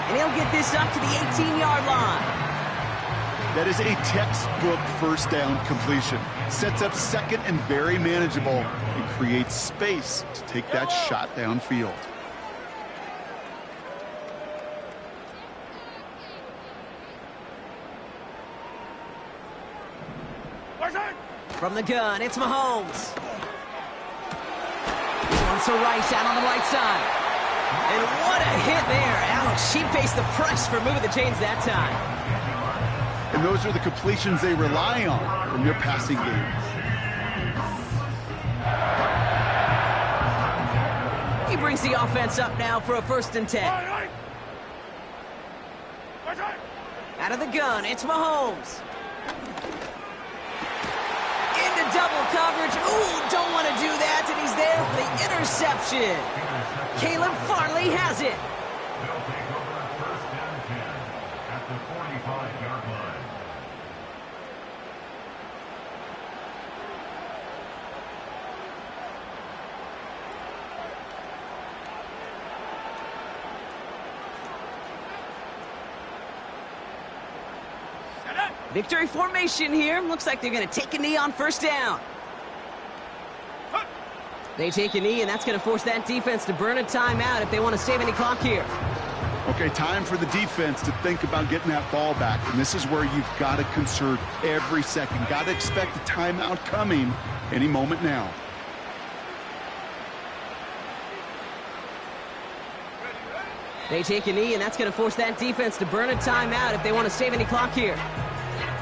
And he'll get this up to the 18-yard line. That is a textbook 1st down completion. Sets up 2nd and very manageable and creates space to take that shot downfield. From the gun, it's Mahomes. This one's to Rice out on the right side. And what a hit there. Ouch, he faced the price for moving the chains that time. And those are the completions they rely on from their passing game. brings the offense up now for a 1st and 10. Out of the gun, it's Mahomes. Into double coverage. Ooh, don't want to do that, and he's there for the interception. Caleb Farley has it. They'll take over 1st and 10 at the 45-yard line. Victory formation here. Looks like they're going to take a knee on 1st down. They take a knee, and that's going to force that defense to burn a timeout if they want to save any clock here. Okay, time for the defense to think about getting that ball back. And this is where you've got to conserve every second. Got to expect a timeout coming any moment now. They take a knee, and that's going to force that defense to burn a timeout if they want to save any clock here.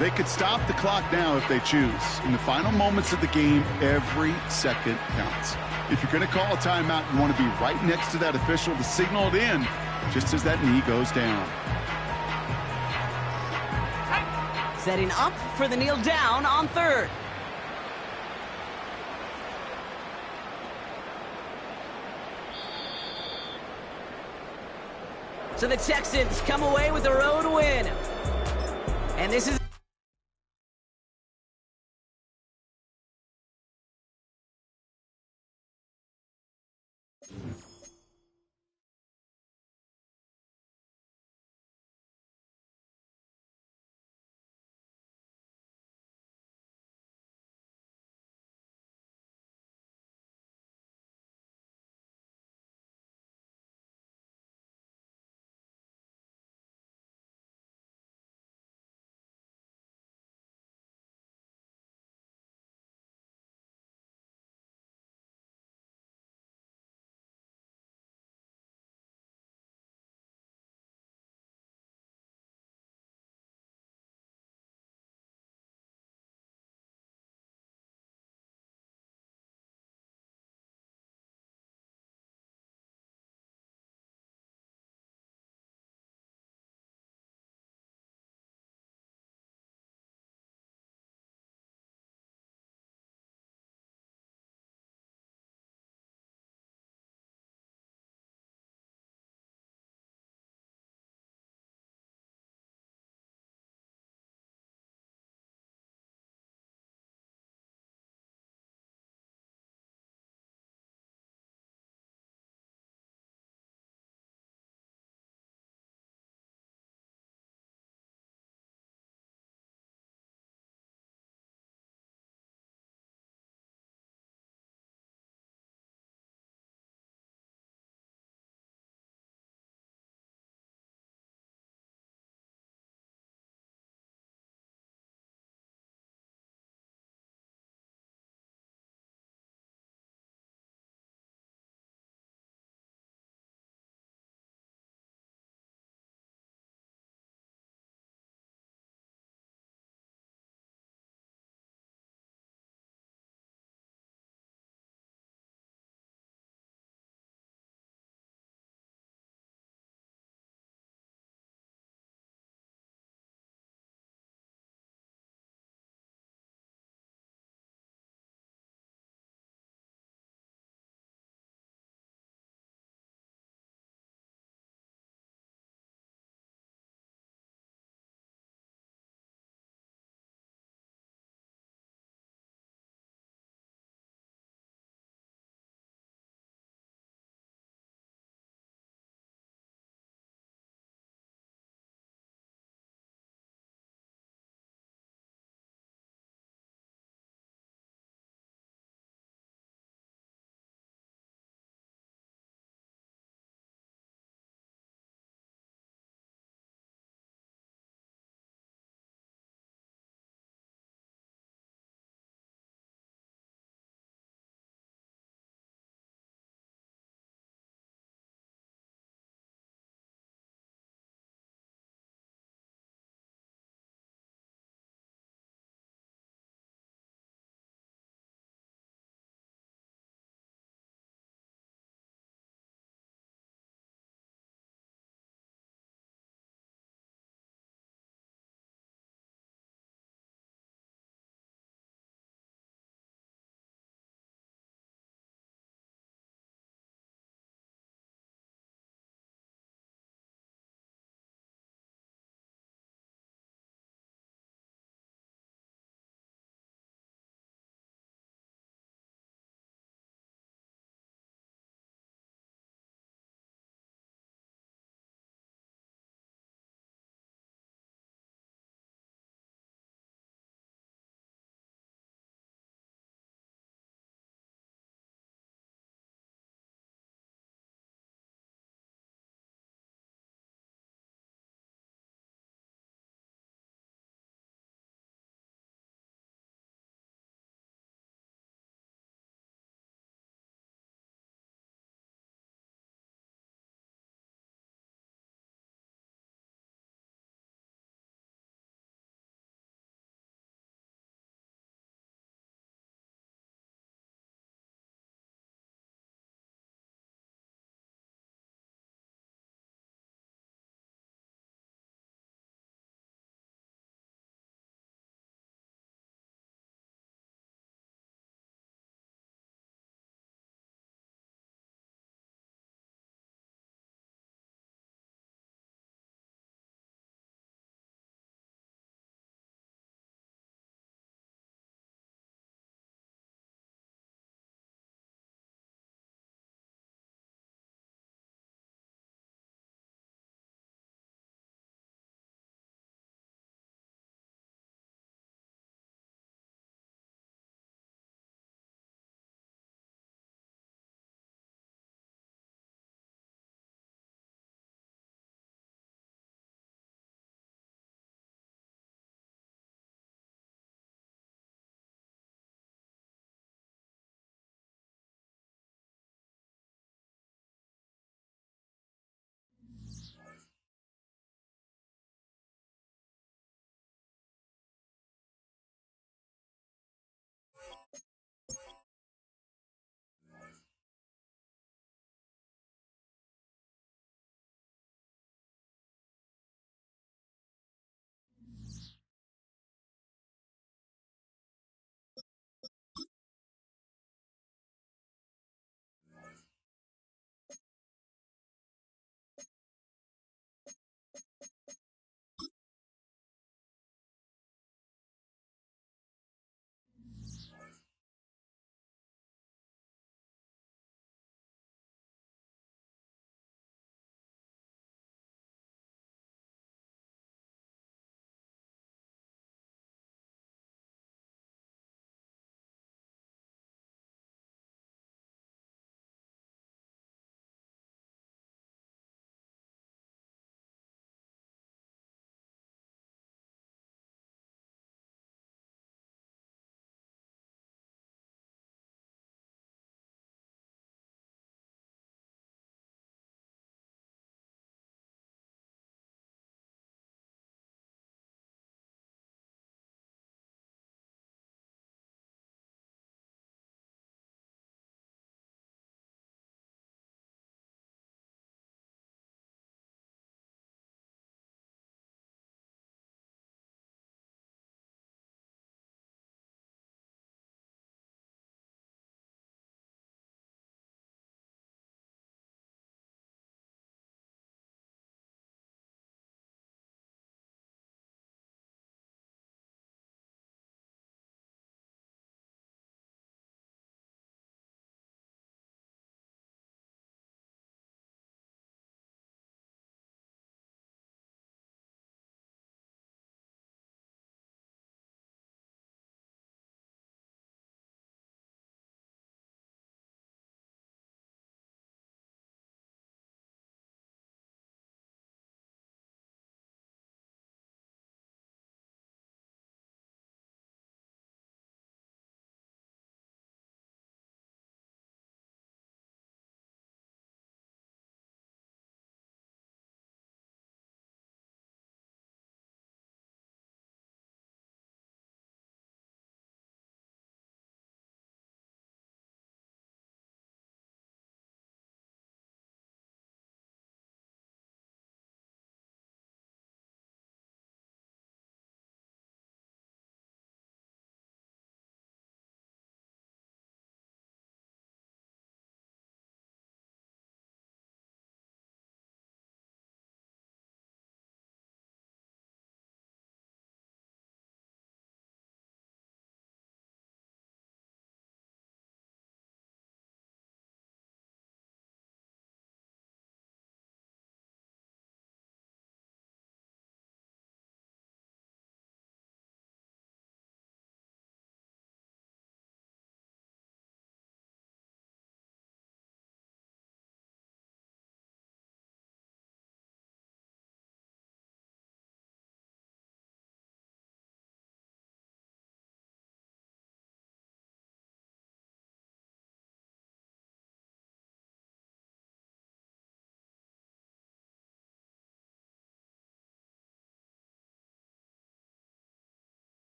They could stop the clock now if they choose. In the final moments of the game, every second counts. If you're going to call a timeout, you want to be right next to that official to signal it in just as that knee goes down. Setting up for the kneel down on 3rd. So the Texans come away with a road win. And this is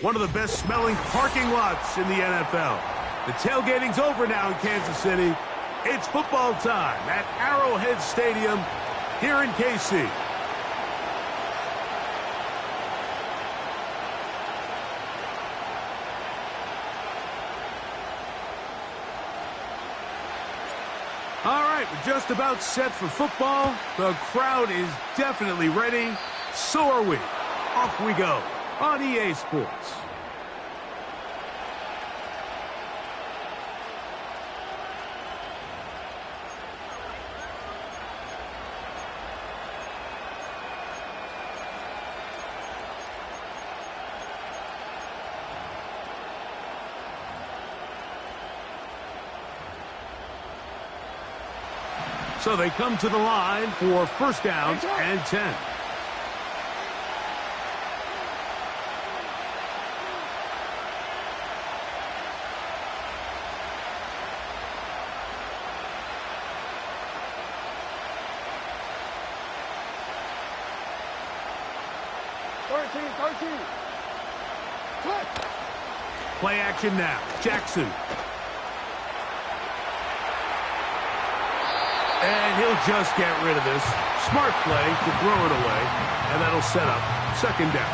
one of the best-smelling parking lots in the NFL. The tailgating's over now in Kansas City. It's football time at Arrowhead Stadium here in KC. All right, we're just about set for football. The crowd is definitely ready. So are we. Off we go on EA Sports. So they come to the line for first down and 10. Play action now. Jackson. And he'll just get rid of this. Smart play to throw it away. And that'll set up second down.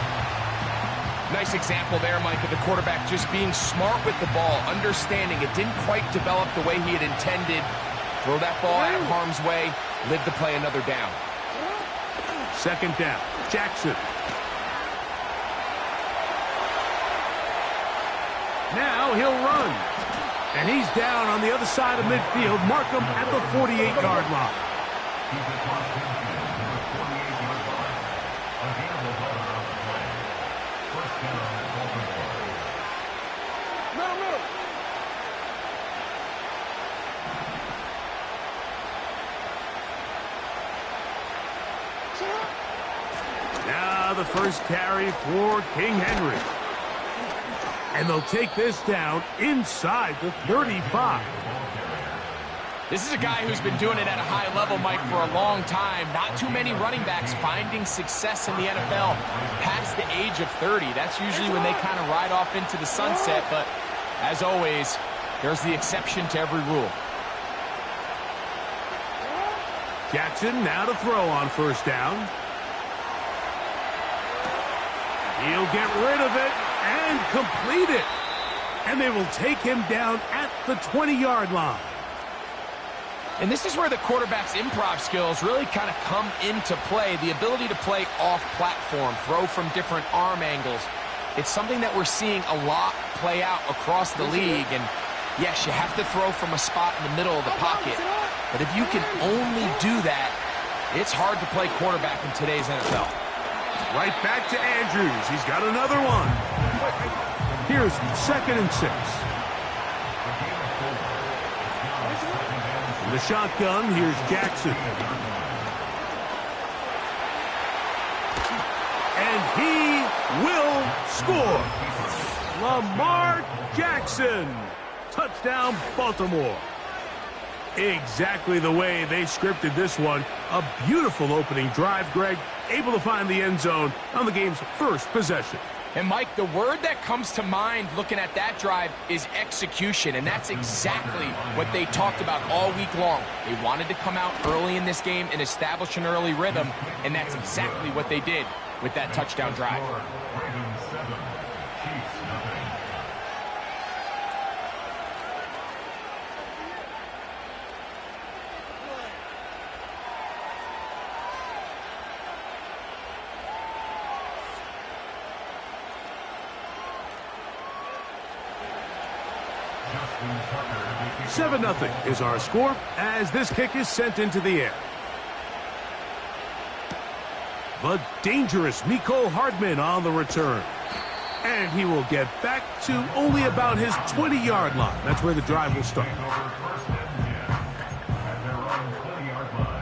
Nice example there, Mike, of the quarterback just being smart with the ball, understanding it didn't quite develop the way he had intended. Throw that ball out of harm's way, live to play another down. Second down. Jackson. Now he'll run. And he's down on the other side of midfield. Mark him at the 48-yard line. He's across midfield to the 48-yard line. Again, the runner on the play. First down, Baltimore. Now the first carry for King Henry. And they'll take this down inside the 35. This is a guy who's been doing it at a high level, Mike, for a long time. Not too many running backs finding success in the NFL past the age of 30. That's usually when they kind of ride off into the sunset. But as always, there's the exception to every rule. Jackson now to throw on first down. He'll get rid of it and complete it. And they will take him down at the 20-yard line. And this is where the quarterback's improv skills really kind of come into play. The ability to play off-platform, throw from different arm angles. It's something that we're seeing a lot play out across the league. And yes, you have to throw from a spot in the middle of the pocket. But if you can only do that, it's hard to play quarterback in today's NFL. Right back to Andrews. He's got another one. Here's 2nd and 6. In the shotgun, here's Jackson. And he will score. Lamar Jackson. Touchdown, Baltimore. Exactly the way they scripted this one. A beautiful opening drive, Greg. Able to find the end zone on the game's first possession. And, Mike, the word that comes to mind looking at that drive is execution, and that's exactly what they talked about all week long. They wanted to come out early in this game and establish an early rhythm, and that's exactly what they did with that touchdown drive. Ravens 7, Chiefs nothing. 7-0 is our score as this kick is sent into the air. The dangerous Mecole Hardman on the return. And he will get back to only about his 20-yard line. That's where the drive will start. First and 10 at their own 20-yard line.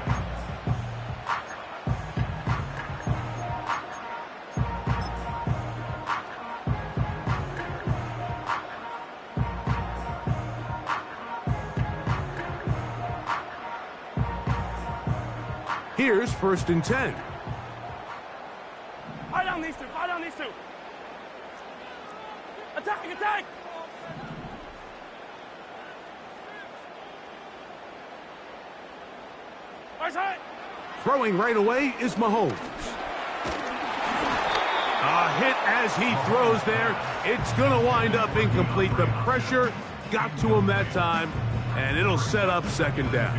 Here's 1st and 10. Fire down these two. Fire down these two. Throwing right away is Mahomes. A hit as he throws there. It's going to wind up incomplete. The pressure got to him that time, and it'll set up second down.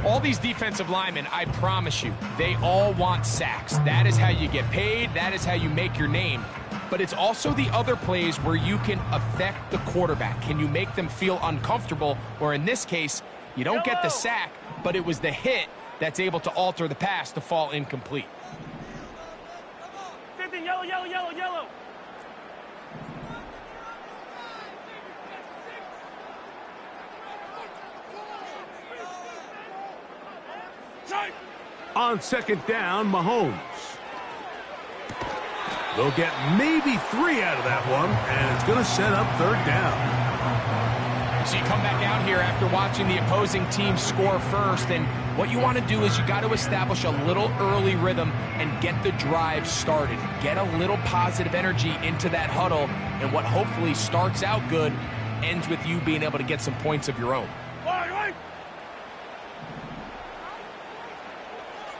All these defensive linemen, I promise you, they all want sacks. That is how you get paid. That is how you make your name. But it's also the other plays where you can affect the quarterback. Can you make them feel uncomfortable? Or in this case, you don't get the sack, but it was the hit that's able to alter the pass to fall incomplete. Yellow, yellow, yellow, yellow. On second down, Mahomes. They'll get maybe 3 out of that one, and it's going to set up third down. So you come back out here after watching the opposing team score first, and what you want to do is you got to establish a little early rhythm and get the drive started. Get a little positive energy into that huddle, and what hopefully starts out good ends with you being able to get some points of your own.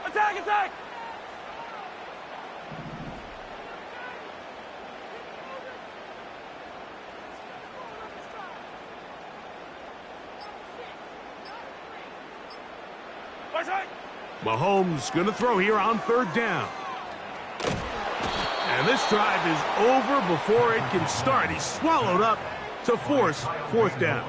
Attack, attack! Mahomes going to throw here on third down. And this drive is over before it can start. He's swallowed up to force fourth down.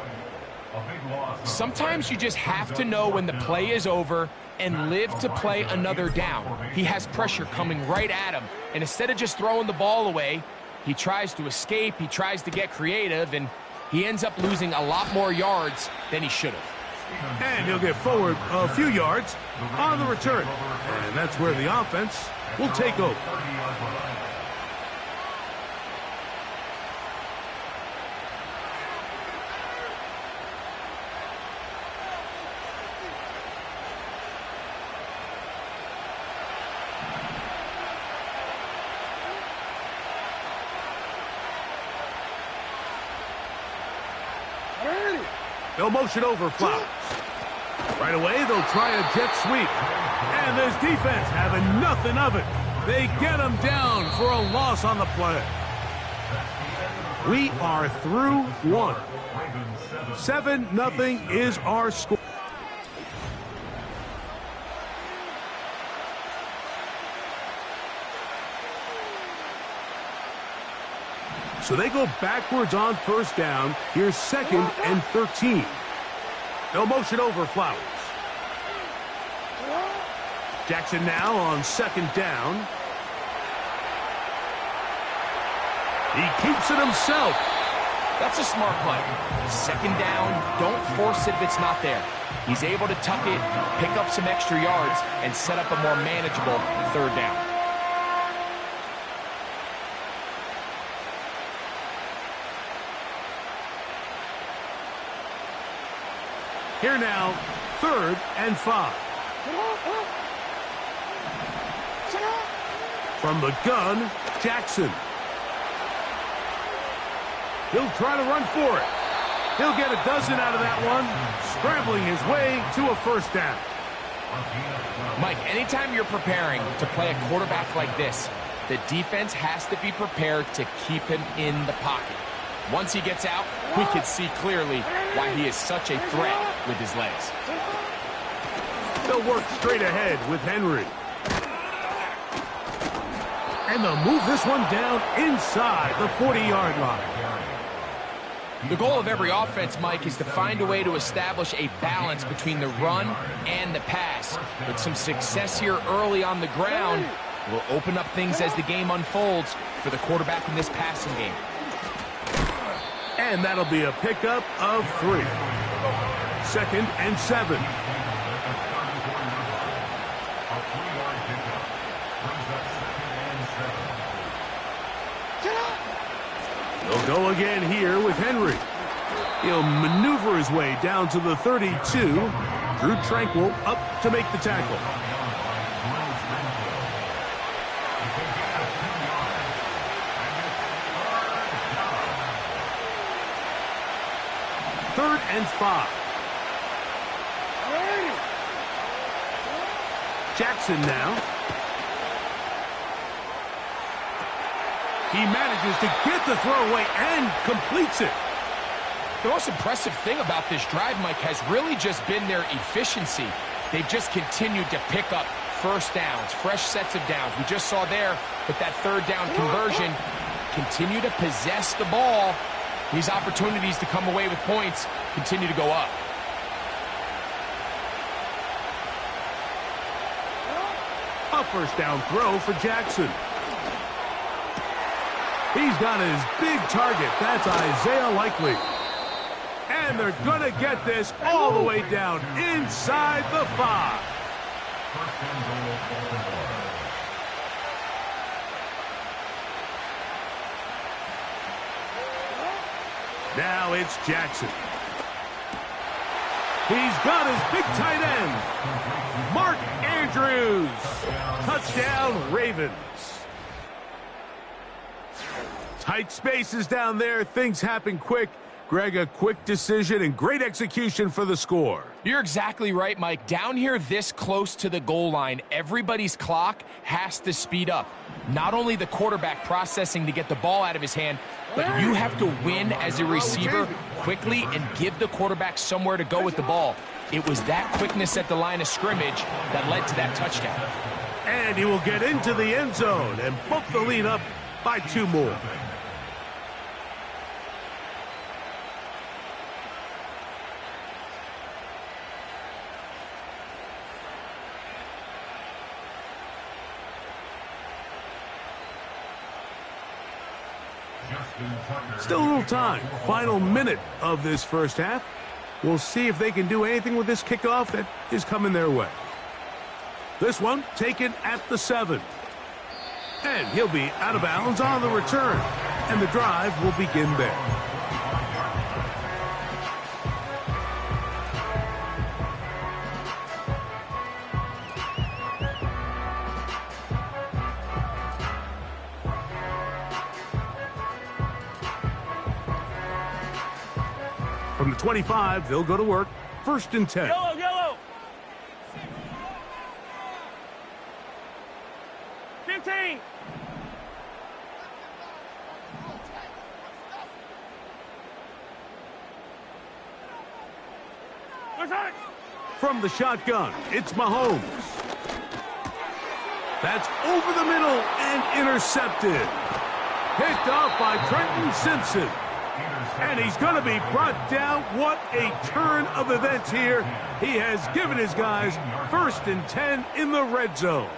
Sometimes you just have to know when the play is over and live to play another down. He has pressure coming right at him, and instead of just throwing the ball away, he tries to escape, he tries to get creative, and he ends up losing a lot more yards than he should have. And he'll get forward a few yards on the return. And that's where the offense will take over. They'll motion over Flowers. Right away, they'll try a jet sweep. And this defense having nothing of it. They get him down for a loss on the play. We are through one. 7-0 is our score. So they go backwards on first down. Here's 2nd and 13. They'll motion over Flowers. Jackson now on 2nd down. He keeps it himself. That's a smart play. 2nd down, don't force it if it's not there. He's able to tuck it, pick up some extra yards, and set up a more manageable 3rd down. Here now, 3rd and 5. From the gun, Jackson. He'll try to run for it. He'll get a dozen out of that one, scrambling his way to a first down. Mike, anytime you're preparing to play a quarterback like this, the defense has to be prepared to keep him in the pocket. Once he gets out, we can see clearly why he is such a threat with his legs. They'll work straight ahead with Henry. And they'll move this one down inside the 40-yard line. The goal of every offense, Mike, is to find a way to establish a balance between the run and the pass. With some success here early on the ground, will open up things as the game unfolds for the quarterback in this passing game. And that'll be a pickup of 3. 2nd and 7. He'll go again here with Henry. He'll maneuver his way down to the 32. Drew Tranquil up to make the tackle. Third and 5. Jackson now. He manages to get the throw away and completes it. The most impressive thing about this drive, Mike, has really just been their efficiency. They've just continued to pick up first downs, fresh sets of downs. We just saw there with that third down conversion, continue to possess the ball. These opportunities to come away with points continue to go up. A first down throw for Jackson. He's got his big target. That's Isaiah Likely. And they're going to get this all the way down inside the 5. First and goal, Baltimore. Now it's Jackson. He's got his big tight end, Mark Andrews. Touchdown, Ravens. Tight spaces down there. Things happen quick. Greg, a quick decision and great execution for the score. You're exactly right, Mike. Down here this close to the goal line, everybody's clock has to speed up. Not only the quarterback processing to get the ball out of his hand, but you have to win as a receiver quickly and give the quarterback somewhere to go with the ball. It was that quickness at the line of scrimmage that led to that touchdown. And he will get into the end zone and bump the lead up by 2 more. Still a little time. Final minute of this first half. We'll see if they can do anything with this kickoff that is coming their way. This one taken at the 7. And he'll be out of bounds on the return. And the drive will begin there. From the 25, they'll go to work. First and 10. Yellow, yellow. 15. From the shotgun, it's Mahomes. That's over the middle and intercepted. Picked off by Trenton Simpson. And he's going to be brought down. What a turn of events here. He has given his guys first and 10 in the red zone.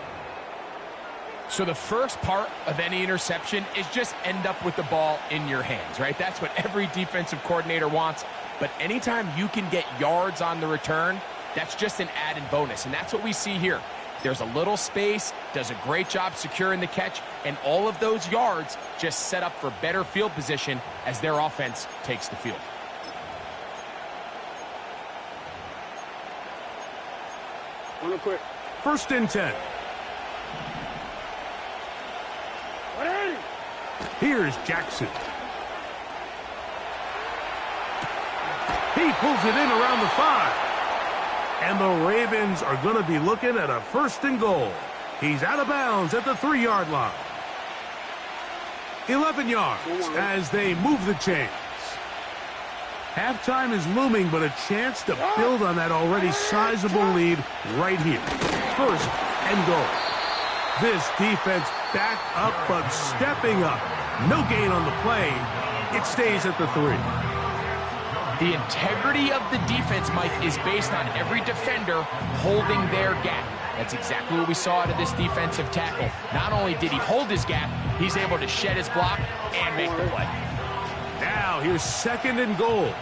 So the first part of any interception is just end up with the ball in your hands, right? That's what every defensive coordinator wants. But anytime you can get yards on the return, that's just an added bonus. And that's what we see here. There's a little space, does a great job securing the catch, and all of those yards just set up for better field position as their offense takes the field. Real quick. First and 10. Here's Jackson. He pulls it in around the 5. And the Ravens are going to be looking at a first and goal. He's out of bounds at the 3-yard line. 11 yards as they move the chains. Halftime is looming, but a chance to build on that already sizable lead right here. First and goal. This defense back up, but stepping up. No gain on the play. It stays at the 3. The integrity of the defense, Mike, is based on every defender holding their gap. That's exactly what we saw out of this defensive tackle. Not only did he hold his gap, he's able to shed his block and make the play. Now here's second and goal.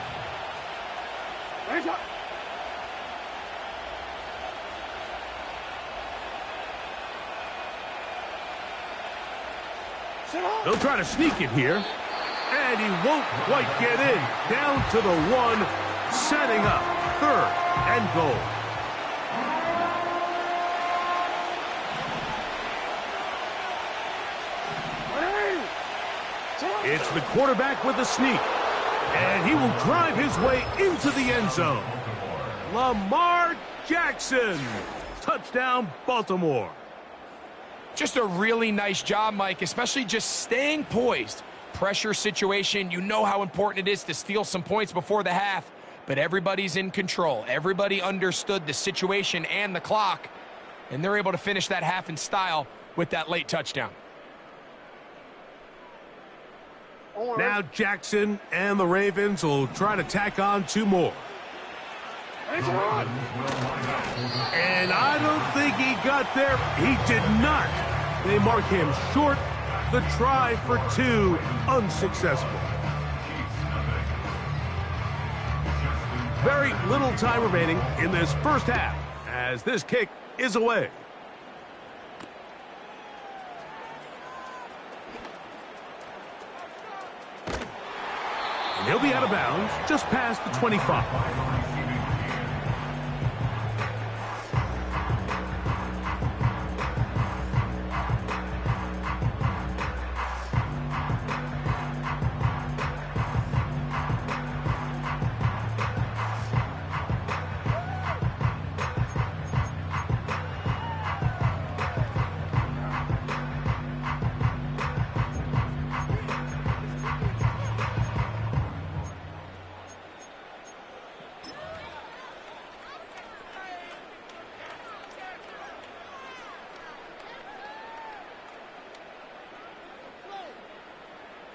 They'll try to sneak it here. And he won't quite get in. Down to the 1, setting up third and goal. It's the quarterback with a sneak. And he will drive his way into the end zone. Lamar Jackson Touchdown, Baltimore. Just a really nice job, Mike, especially just staying poised. Pressure situation, you know how important it is to steal some points before the half, but everybody's in control. Everybody understood the situation and the clock, and they're able to finish that half in style with that late touchdown. Now Jackson and the Ravens will try to tack on 2 more. And I don't think he got there. He did not. They mark him short. The try for 2 unsuccessful. Very little time remaining in this first half as this kick is away. And he'll be out of bounds just past the 25.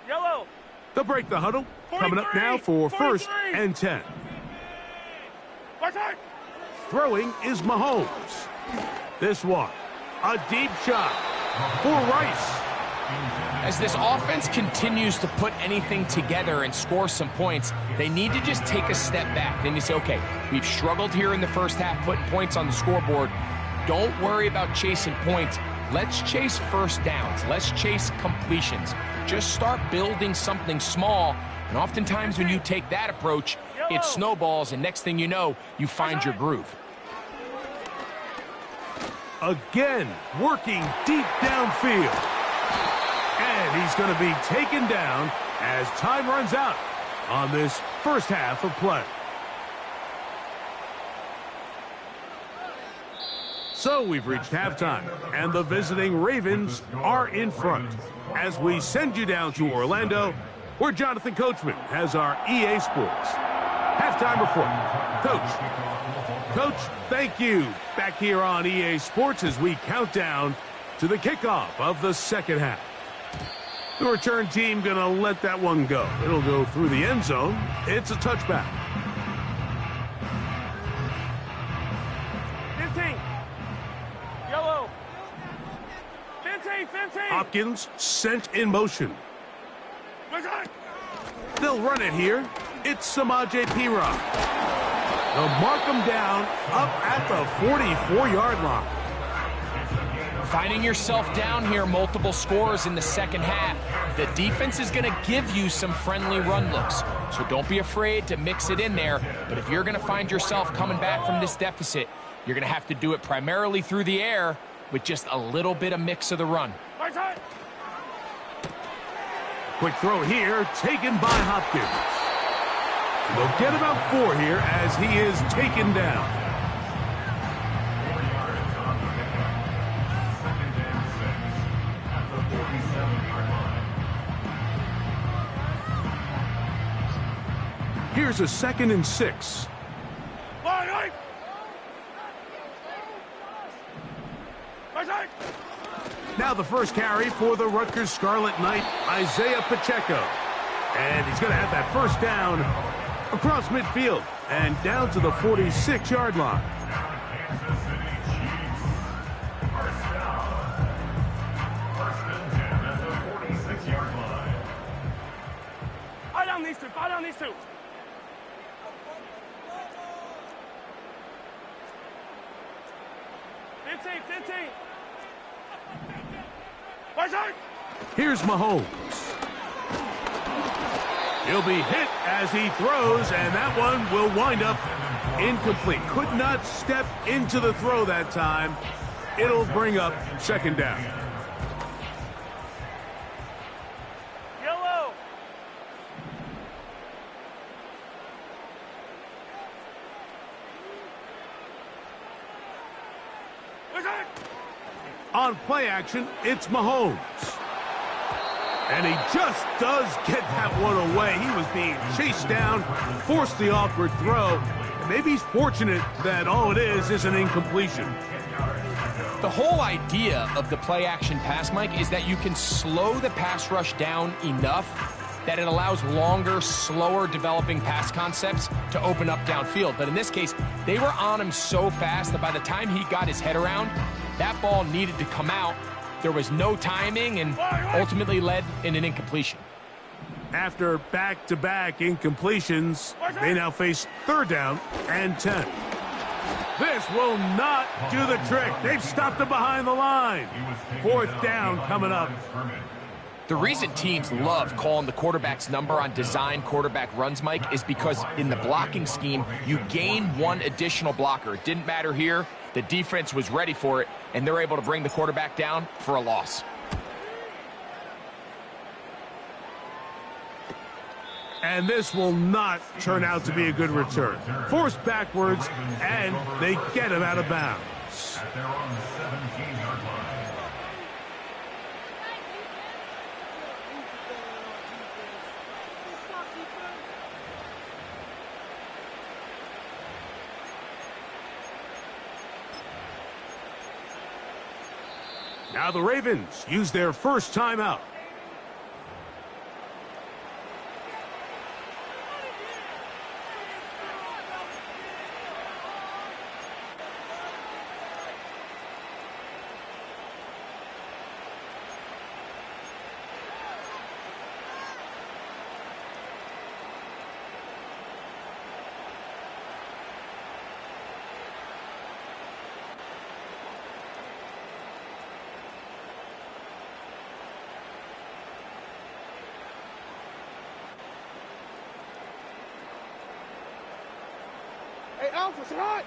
Yellow. They'll break the huddle. Coming up now for 1st and 10. Throwing is Mahomes. This one, a deep shot for Rice. As this offense continues to put anything together and score some points, they need to just take a step back. Then you say, okay, we've struggled here in the first half putting points on the scoreboard. Don't worry about chasing points. Let's chase first downs. Let's chase completions. Just start building something small. And oftentimes when you take that approach, it snowballs, and next thing you know, you find your groove. Again, working deep downfield. And he's going to be taken down as time runs out on this first half of play. So we've reached halftime, and the visiting Ravens are in front. As we send you down to Orlando, where Jonathan Coachman has our EA Sports halftime report. Coach, thank you. Back here on EA Sports as we count down to the kickoff of the second half. The return team going to let that one go. It'll go through the end zone. It's a touchback. 15. Yellow. 15. Hopkins sent in motion. They'll run it here. It's Samaje Perine. They'll mark him down up at the 44-yard line. Finding yourself down here, multiple scores in the second half. The defense is going to give you some friendly run looks, so don't be afraid to mix it in there. But if you're going to find yourself coming back from this deficit, you're going to have to do it primarily through the air with just a little bit of mix of the run. Quick throw here, taken by Hopkins. They'll get about 4 here as he is taken down. Here's a 2nd and 6. Now the first carry for the Rutgers Scarlet Knight, Isaiah Pacheco. And he's going to have that first down across midfield and down to the 46-yard line. Fire down these two. 15. Here's Mahomes. He'll be hit as he throws, and that one will wind up incomplete. Could not step into the throw that time. It'll bring up 2nd down. Yellow. On play action, it's Mahomes. And he just does get that one away. He was being chased down, forced the awkward throw. And maybe he's fortunate that all it is an incompletion. The whole idea of the play action pass, Mike, is that you can slow the pass rush down enough that it allows longer, slower developing pass concepts to open up downfield. But in this case, they were on him so fast that by the time he got his head around, that ball needed to come out. There was no timing and ultimately led in an incompletion. After back-to-back incompletions, they now face 3rd down and 10. This will not do the trick. They've stopped him behind the line. 4th down coming up. The reason teams love calling the quarterback's number on design quarterback runs, Mike, is because in the blocking scheme, you gain one additional blocker. It didn't matter here. The defense was ready for it, and they're able to bring the quarterback down for a loss. And this will not turn out to be a good return. Forced backwards, and they get him out of bounds. At their own 17-yard line. Now the Ravens use their first timeout.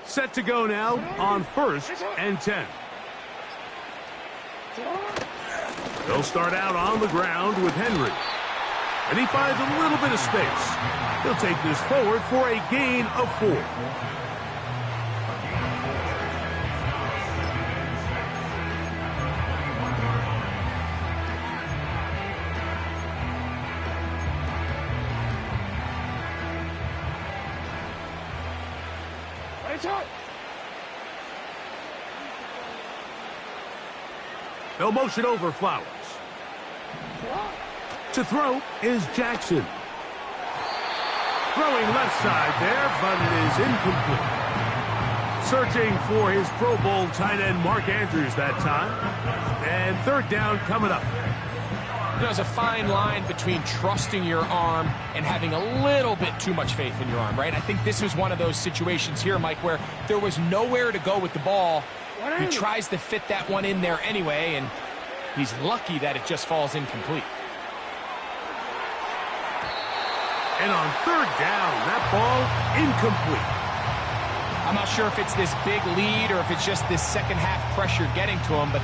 Set to go now on 1st and 10. They'll start out on the ground with Henry. And he finds a little bit of space. He'll take this forward for a gain of 4. They'll motion over Flowers. To throw is Jackson. Throwing left side there, but it is incomplete. Searching for his Pro Bowl tight end Mark Andrews that time. And 3rd down coming up. You know, there's a fine line between trusting your arm and having a little bit too much faith in your arm, right? I think this was one of those situations here, Mike, where there was nowhere to go with the ball. He tries to fit that one in there anyway, and he's lucky that it just falls incomplete. And on 3rd down, that ball incomplete. I'm not sure if it's this big lead or if it's just this second half pressure getting to him, but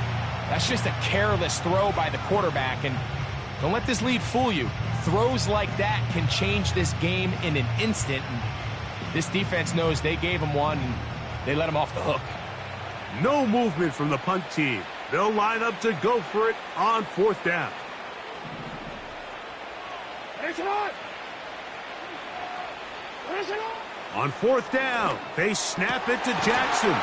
that's just a careless throw by the quarterback. And don't let this lead fool you. Throws like that can change this game in an instant. And this defense knows they gave him one, and they let him off the hook. No movement from the punt team. They'll line up to go for it on 4th down. On 4th down, they snap it to Jackson.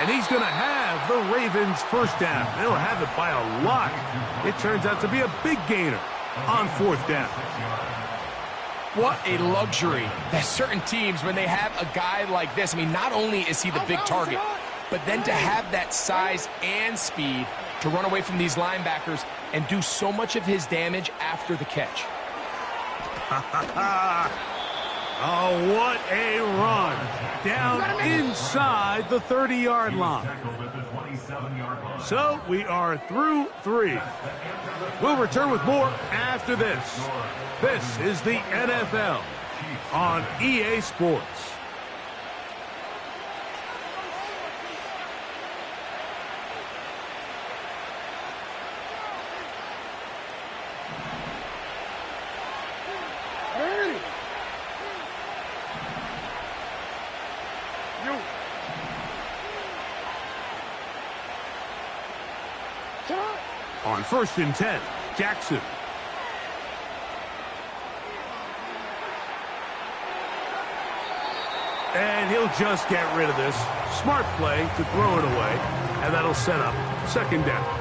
And he's going to have the Ravens' 1st down. They'll have it by a lot. It turns out to be a big gainer on 4th down. What a luxury that certain teams, when they have a guy like this, I mean, not only is he the big target, but then to have that size and speed to run away from these linebackers and do so much of his damage after the catch. Oh, what a run. Down inside the 30-yard line. So we are through 3. We'll return with more after this. This is the NFL on EA Sports. On 1st and 10, Jackson. And he'll just get rid of this. Smart play to throw it away, and that'll set up 2nd down.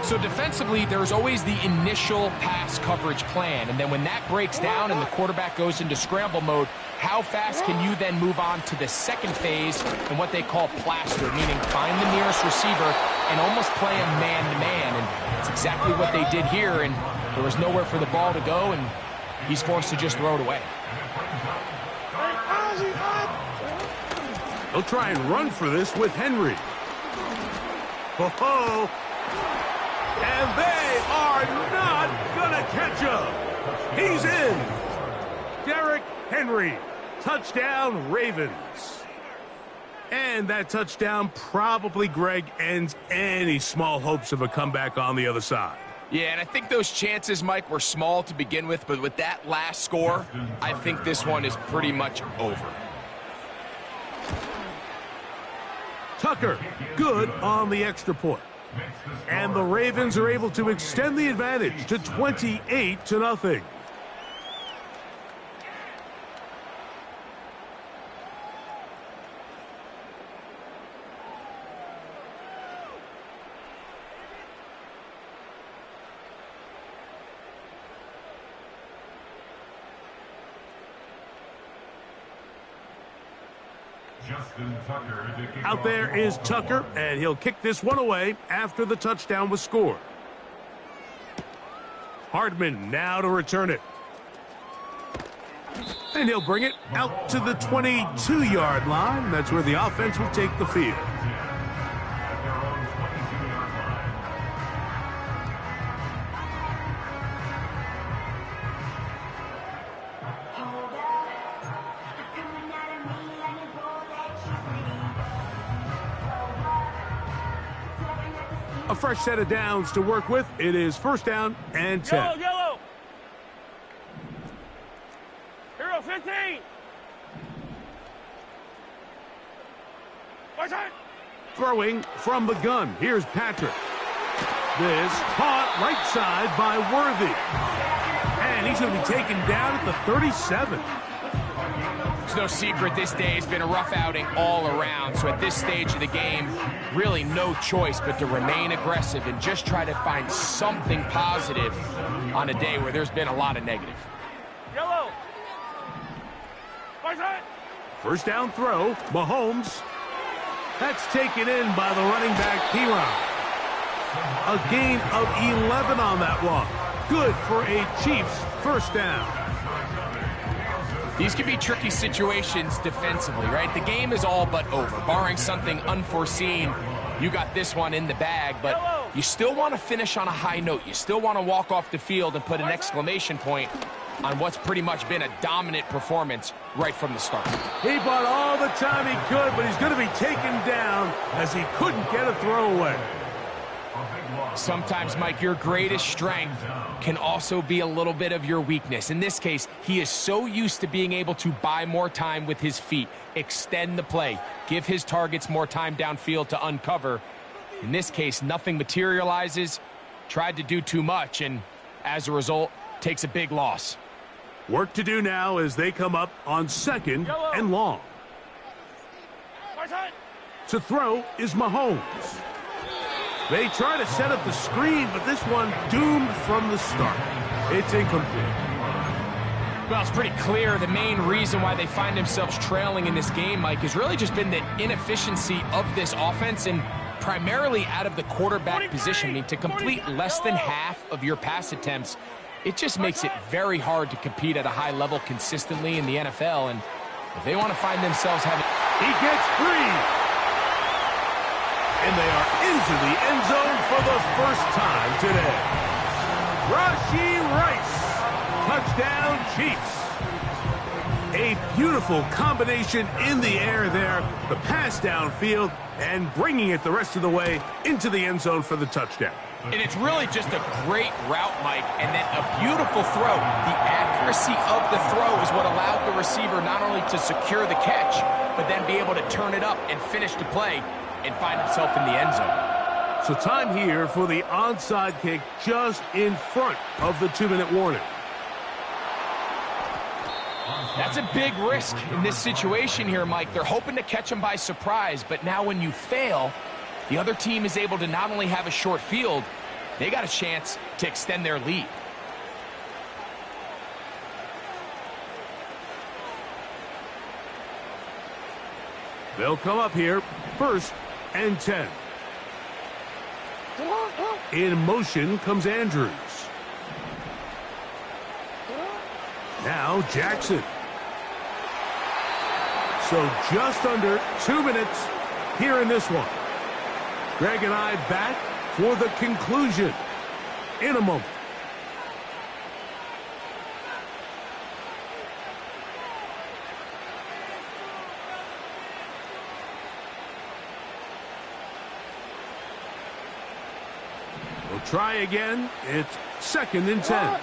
So defensively, there's always the initial pass coverage plan, and then when that breaks down and the quarterback goes into scramble mode, how fast can you then move on to the second phase and what they call plaster, meaning find the nearest receiver and almost play him man-to-man, and it's exactly what they did here, and there was nowhere for the ball to go, and he's forced to just throw it away. They'll try and run for this with Henry. Ho-ho! And they are not gonna catch him. He's in. Derrick Henry. Touchdown, Ravens. And that touchdown probably, Greg, ends any small hopes of a comeback on the other side. Yeah, and I think those chances, Mike, were small to begin with, but with that last score, I think this one is pretty much over. Tucker, good on the extra point. And the Ravens are able to extend the advantage to 28-0. Out there is Tucker, and he'll kick this one away after the touchdown was scored. Hardman now to return it. And he'll bring it out to the 22-yard line. That's where the offense will take the field. A fresh set of downs to work with. It is 1st down and 10. Yellow. Hero 15. Watch out. Throwing from the gun. Here's Patrick. This caught right side by Worthy. And he's going to be taken down at the 37. It's no secret this day has been a rough outing all around, so at this stage of the game, really no choice but to remain aggressive and just try to find something positive on a day where there's been a lot of negative. Yellow. Watch out. 1st down throw, Mahomes. That's taken in by the running back, Piron. A gain of 11 on that one. Good for a Chiefs 1st down. These can be tricky situations defensively, right? The game is all but over. Barring something unforeseen, you got this one in the bag, but you still want to finish on a high note. You still want to walk off the field and put an exclamation point on what's pretty much been a dominant performance right from the start. He bought all the time he could, but he's going to be taken down as he couldn't get a throwaway. Sometimes, Mike, your greatest strength can also be a little bit of your weakness. In this case, he is so used to being able to buy more time with his feet, extend the play, give his targets more time downfield to uncover. In this case, nothing materializes, tried to do too much, and as a result, takes a big loss. Work to do now as they come up on 2nd and long. To throw is Mahomes. They try to set up the screen, but this one doomed from the start. It's incomplete. Well, it's pretty clear the main reason why they find themselves trailing in this game, Mike, has really just been the inefficiency of this offense and primarily out of the quarterback position. I mean, to complete less than half of your pass attempts, it just makes it very hard to compete at a high level consistently in the NFL. And if they want to find themselves having... He gets free. And they are into the end zone for the 1st time today. Rashee Rice. Touchdown, Chiefs. A beautiful combination in the air there. The pass downfield and bringing it the rest of the way into the end zone for the touchdown. And it's really just a great route, Mike, and then a beautiful throw. The accuracy of the throw is what allowed the receiver not only to secure the catch, but then be able to turn it up and finish the play and find himself in the end zone. So time here for the onside kick just in front of the 2-minute warning. That's a big risk in this situation here, Mike. They're hoping to catch them by surprise, but now when you fail, the other team is able to not only have a short field, they got a chance to extend their lead. They'll come up here, 1st and 10. In motion comes Andrews. Now Jackson. So just under 2 minutes here in this one. Greg and I back for the conclusion in a moment. We'll try again. It's 2nd and 10.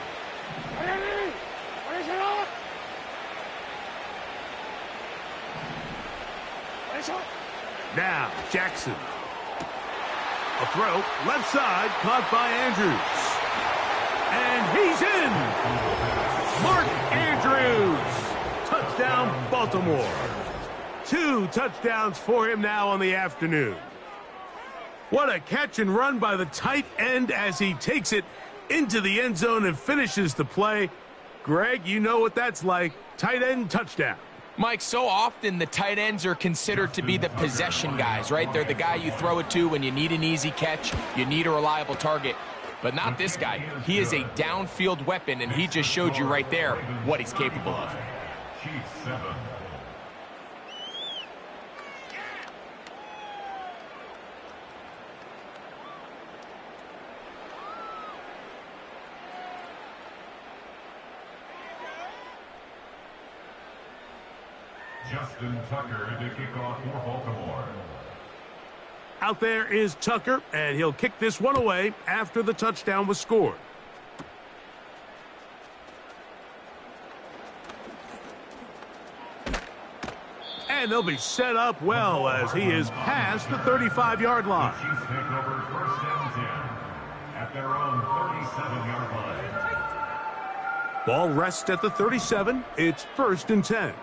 Now, Jackson. A throw, left side, caught by Andrews. And he's in! Mark Andrews! Touchdown, Baltimore. 2 touchdowns for him now on the afternoon. What a catch and run by the tight end as he takes it into the end zone and finishes the play. Greg, you know what that's like. Tight end touchdown. Mike, so often the tight ends are considered to be the possession guys, right? They're the guy you throw it to when you need an easy catch, you need a reliable target. But not this guy. He is a downfield weapon, and he just showed you right there what he's capable of. Chiefs 7. Justin Tucker to kick off for Baltimore. Out there is Tucker, and he'll kick this one away after the touchdown was scored. And they'll be set up well as he is past the 35-yard line. The Chiefs take over 1st and 10 at their own 37-yard line. Ball rests at the 37. It's 1st and 10.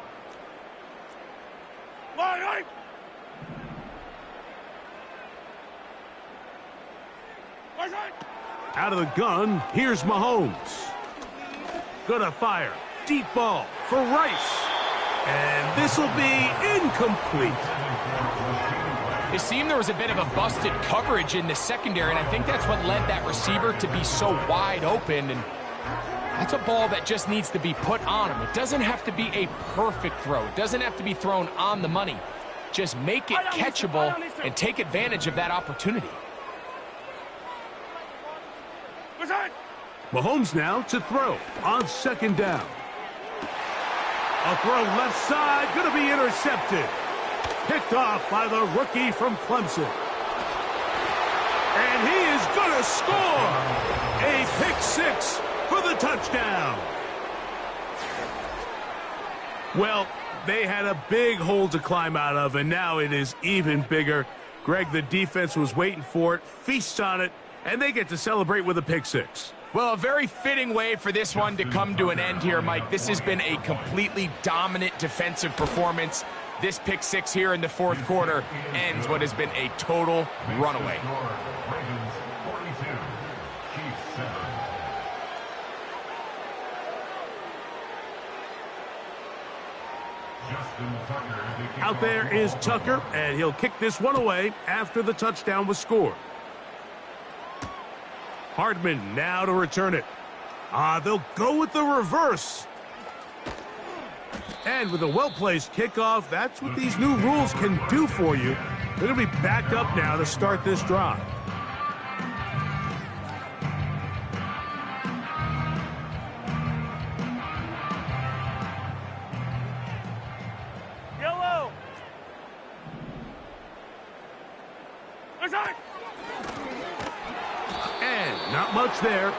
Out of the gun, here's Mahomes. Gonna fire. Deep ball for Rice. And this will be incomplete. It seemed there was a bit of a busted coverage in the secondary, and I think that's what led that receiver to be so wide open. And that's a ball that just needs to be put on him. It doesn't have to be a perfect throw. It doesn't have to be thrown on the money. Just make it catchable and take advantage of that opportunity. Mahomes now to throw on 2nd down. A throw left side, going to be intercepted. Picked off by the rookie from Clemson. And he is going to score. A pick 6 for the touchdown. Well, they had a big hole to climb out of, and now it is even bigger. Greg, the defense was waiting for it, feasts on it, and they get to celebrate with a pick 6. Well, a very fitting way for this one to come to an end here, Mike. This has been a completely dominant defensive performance. This pick 6 here in the 4th quarter ends what has been a total runaway. Ravens 42, Chiefs 7. Out there is Tucker, and he'll kick this one away after the touchdown was scored. Hardman now to return it. They'll go with the reverse. And with a well-placed kickoff, that's what these new rules can do for you. They're going to be backed up now to start this drive. Yellow. And not much there.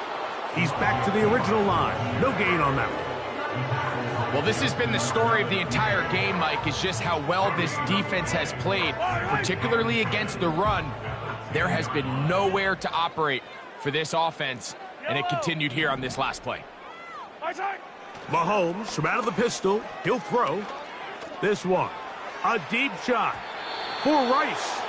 He's back to the original line. No gain on that one. Well, this has been the story of the entire game, Mike, is just how well this defense has played, particularly against the run. There has been nowhere to operate for this offense, and it continued here on this last play. Mahomes from out of the pistol. He'll throw. This one. A deep shot for Rice.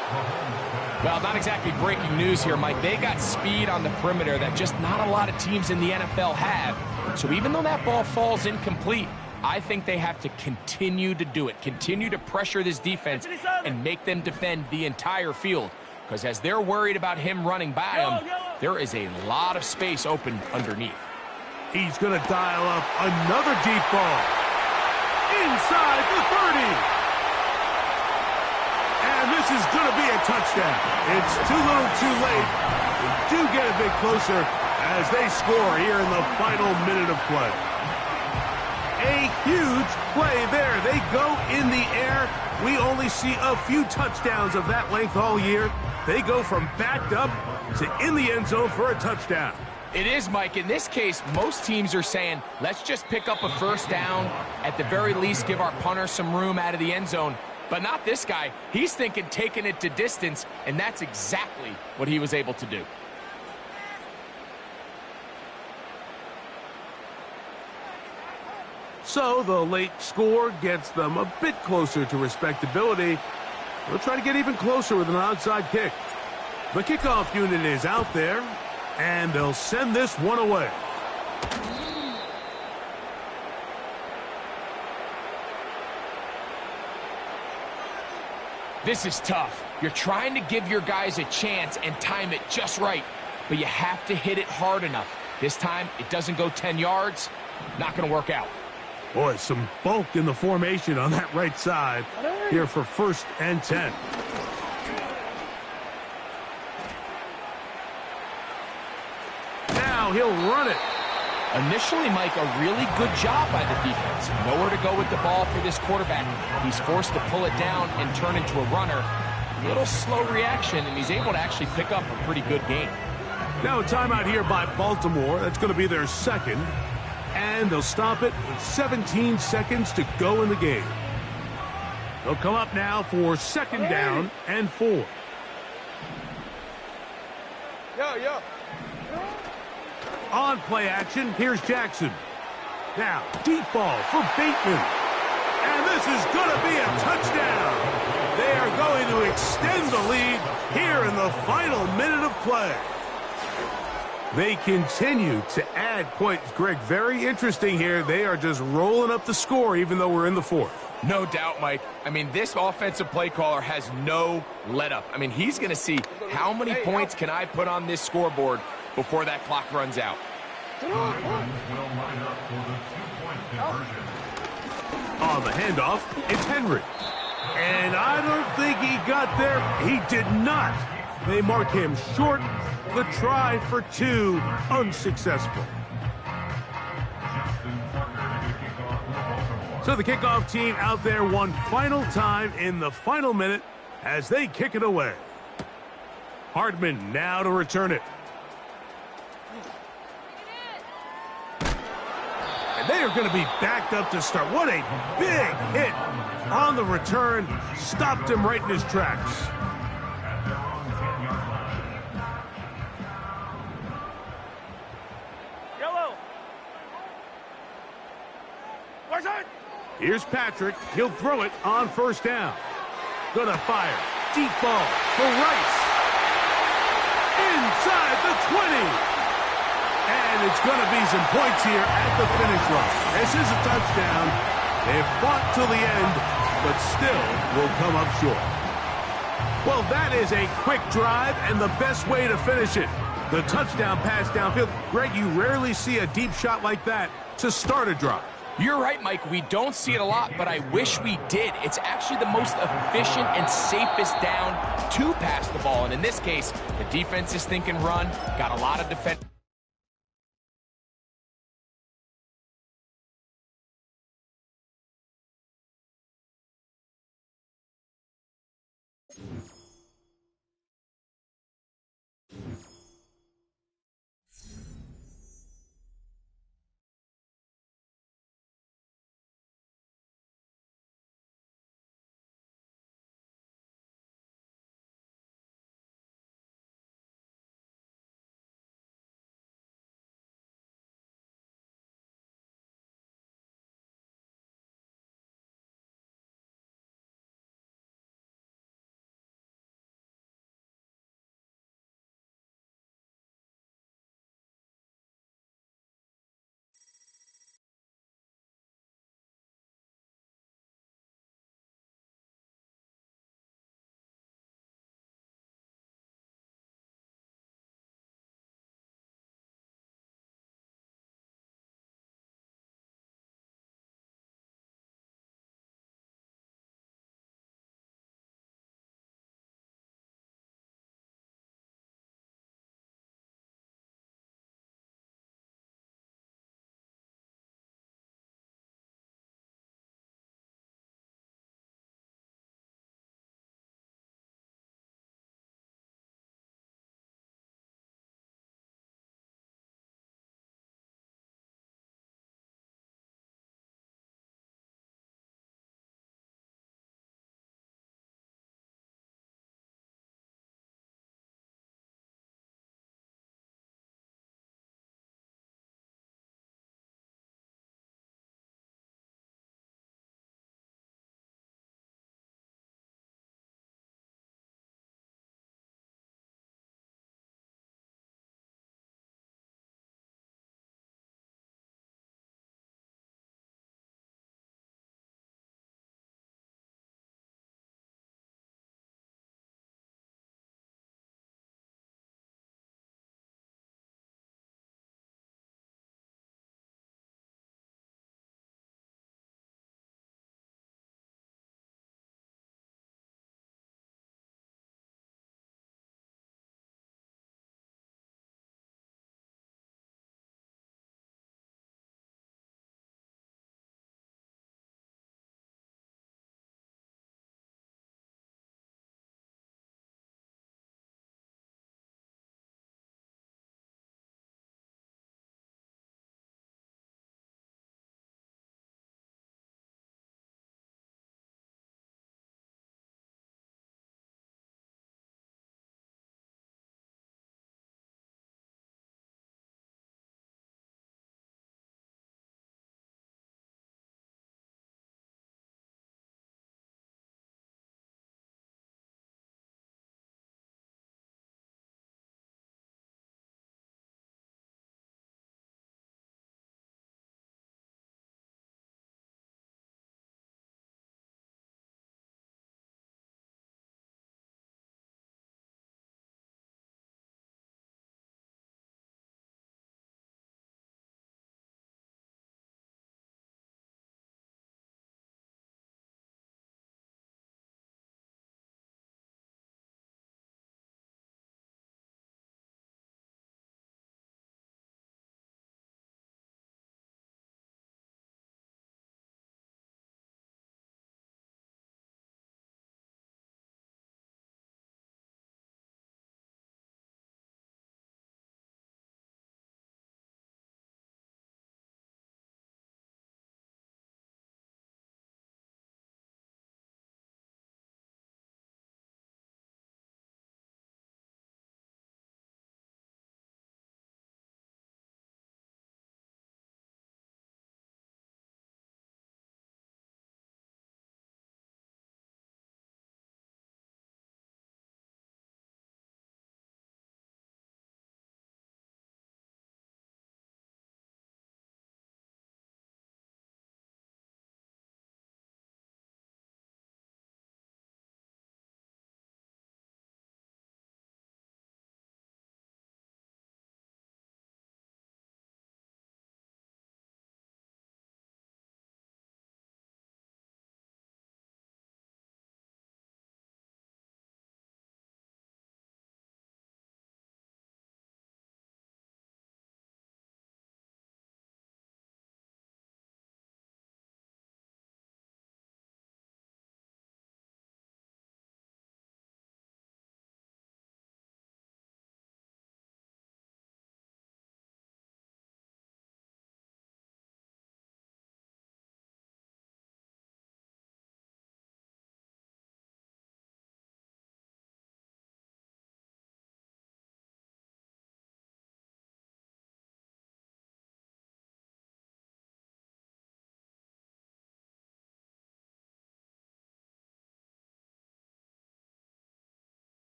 Well, not exactly breaking news here, Mike. They got speed on the perimeter that just not a lot of teams in the NFL have. So even though that ball falls incomplete, I think they have to continue to do it, continue to pressure this defense and make them defend the entire field. Because as they're worried about him running by them, there is a lot of space open underneath. He's going to dial up another deep ball. Inside the 30. And this is going to be a touchdown. It's too little too late. They do get a bit closer as they score here in the final minute of play. A huge play there. They go in the air. We only see a few touchdowns of that length all year. They go from backed up to in the end zone for a touchdown. It is, Mike. In this case, most teams are saying, let's just pick up a first down. At the very least, give our punter some room out of the end zone. But not this guy. He's thinking taking it to distance, and that's exactly what he was able to do. So the late score gets them a bit closer to respectability. They'll try to get even closer with an onside kick. The kickoff unit is out there, and they'll send this one away. This is tough. You're trying to give your guys a chance and time it just right, but you have to hit it hard enough. This time, it doesn't go 10 yards. Not going to work out. Boy, some bulk in the formation on that right side here for 1st and 10. Now he'll run it. Initially, Mike, a really good job by the defense. Nowhere to go with the ball for this quarterback. He's forced to pull it down and turn into a runner. A little slow reaction, and he's able to actually pick up a pretty good game. Now a timeout here by Baltimore. That's going to be their second. And they'll stop it with 17 seconds to go in the game. They'll come up now for 2nd down and 4. On play action, here's Jackson. Now, deep ball for Bateman. And this is going to be a touchdown. They are going to extend the lead here in the final minute of play. They continue to add points. Greg, very interesting here. They are just rolling up the score even though we're in the 4th. No doubt, Mike. I mean, this offensive play caller has no let-up. I mean, he's going to see how many points can I put on this scoreboard before that clock runs out. On the handoff, it's Henry. And I don't think he got there. He did not. They mark him short. The try for 2, unsuccessful. So the kickoff team out there one final time in the final minute as they kick it away. Hardman now to return it. And they are going to be backed up to start. What a big hit on the return. Stopped him right in his tracks. Here's Patrick. He'll throw it on 1st down. Gonna fire. Deep ball for Rice. Inside the 20. And it's gonna be some points here at the finish line. This is a touchdown. They've fought till the end, but still will come up short. Well, that is a quick drive and the best way to finish it. The touchdown pass downfield. Greg, you rarely see a deep shot like that to start a drive. You're right, Mike. We don't see it a lot, but I wish we did. It's actually the most efficient and safest down to pass the ball. And in this case, the defense is thinking run, got a lot of defense.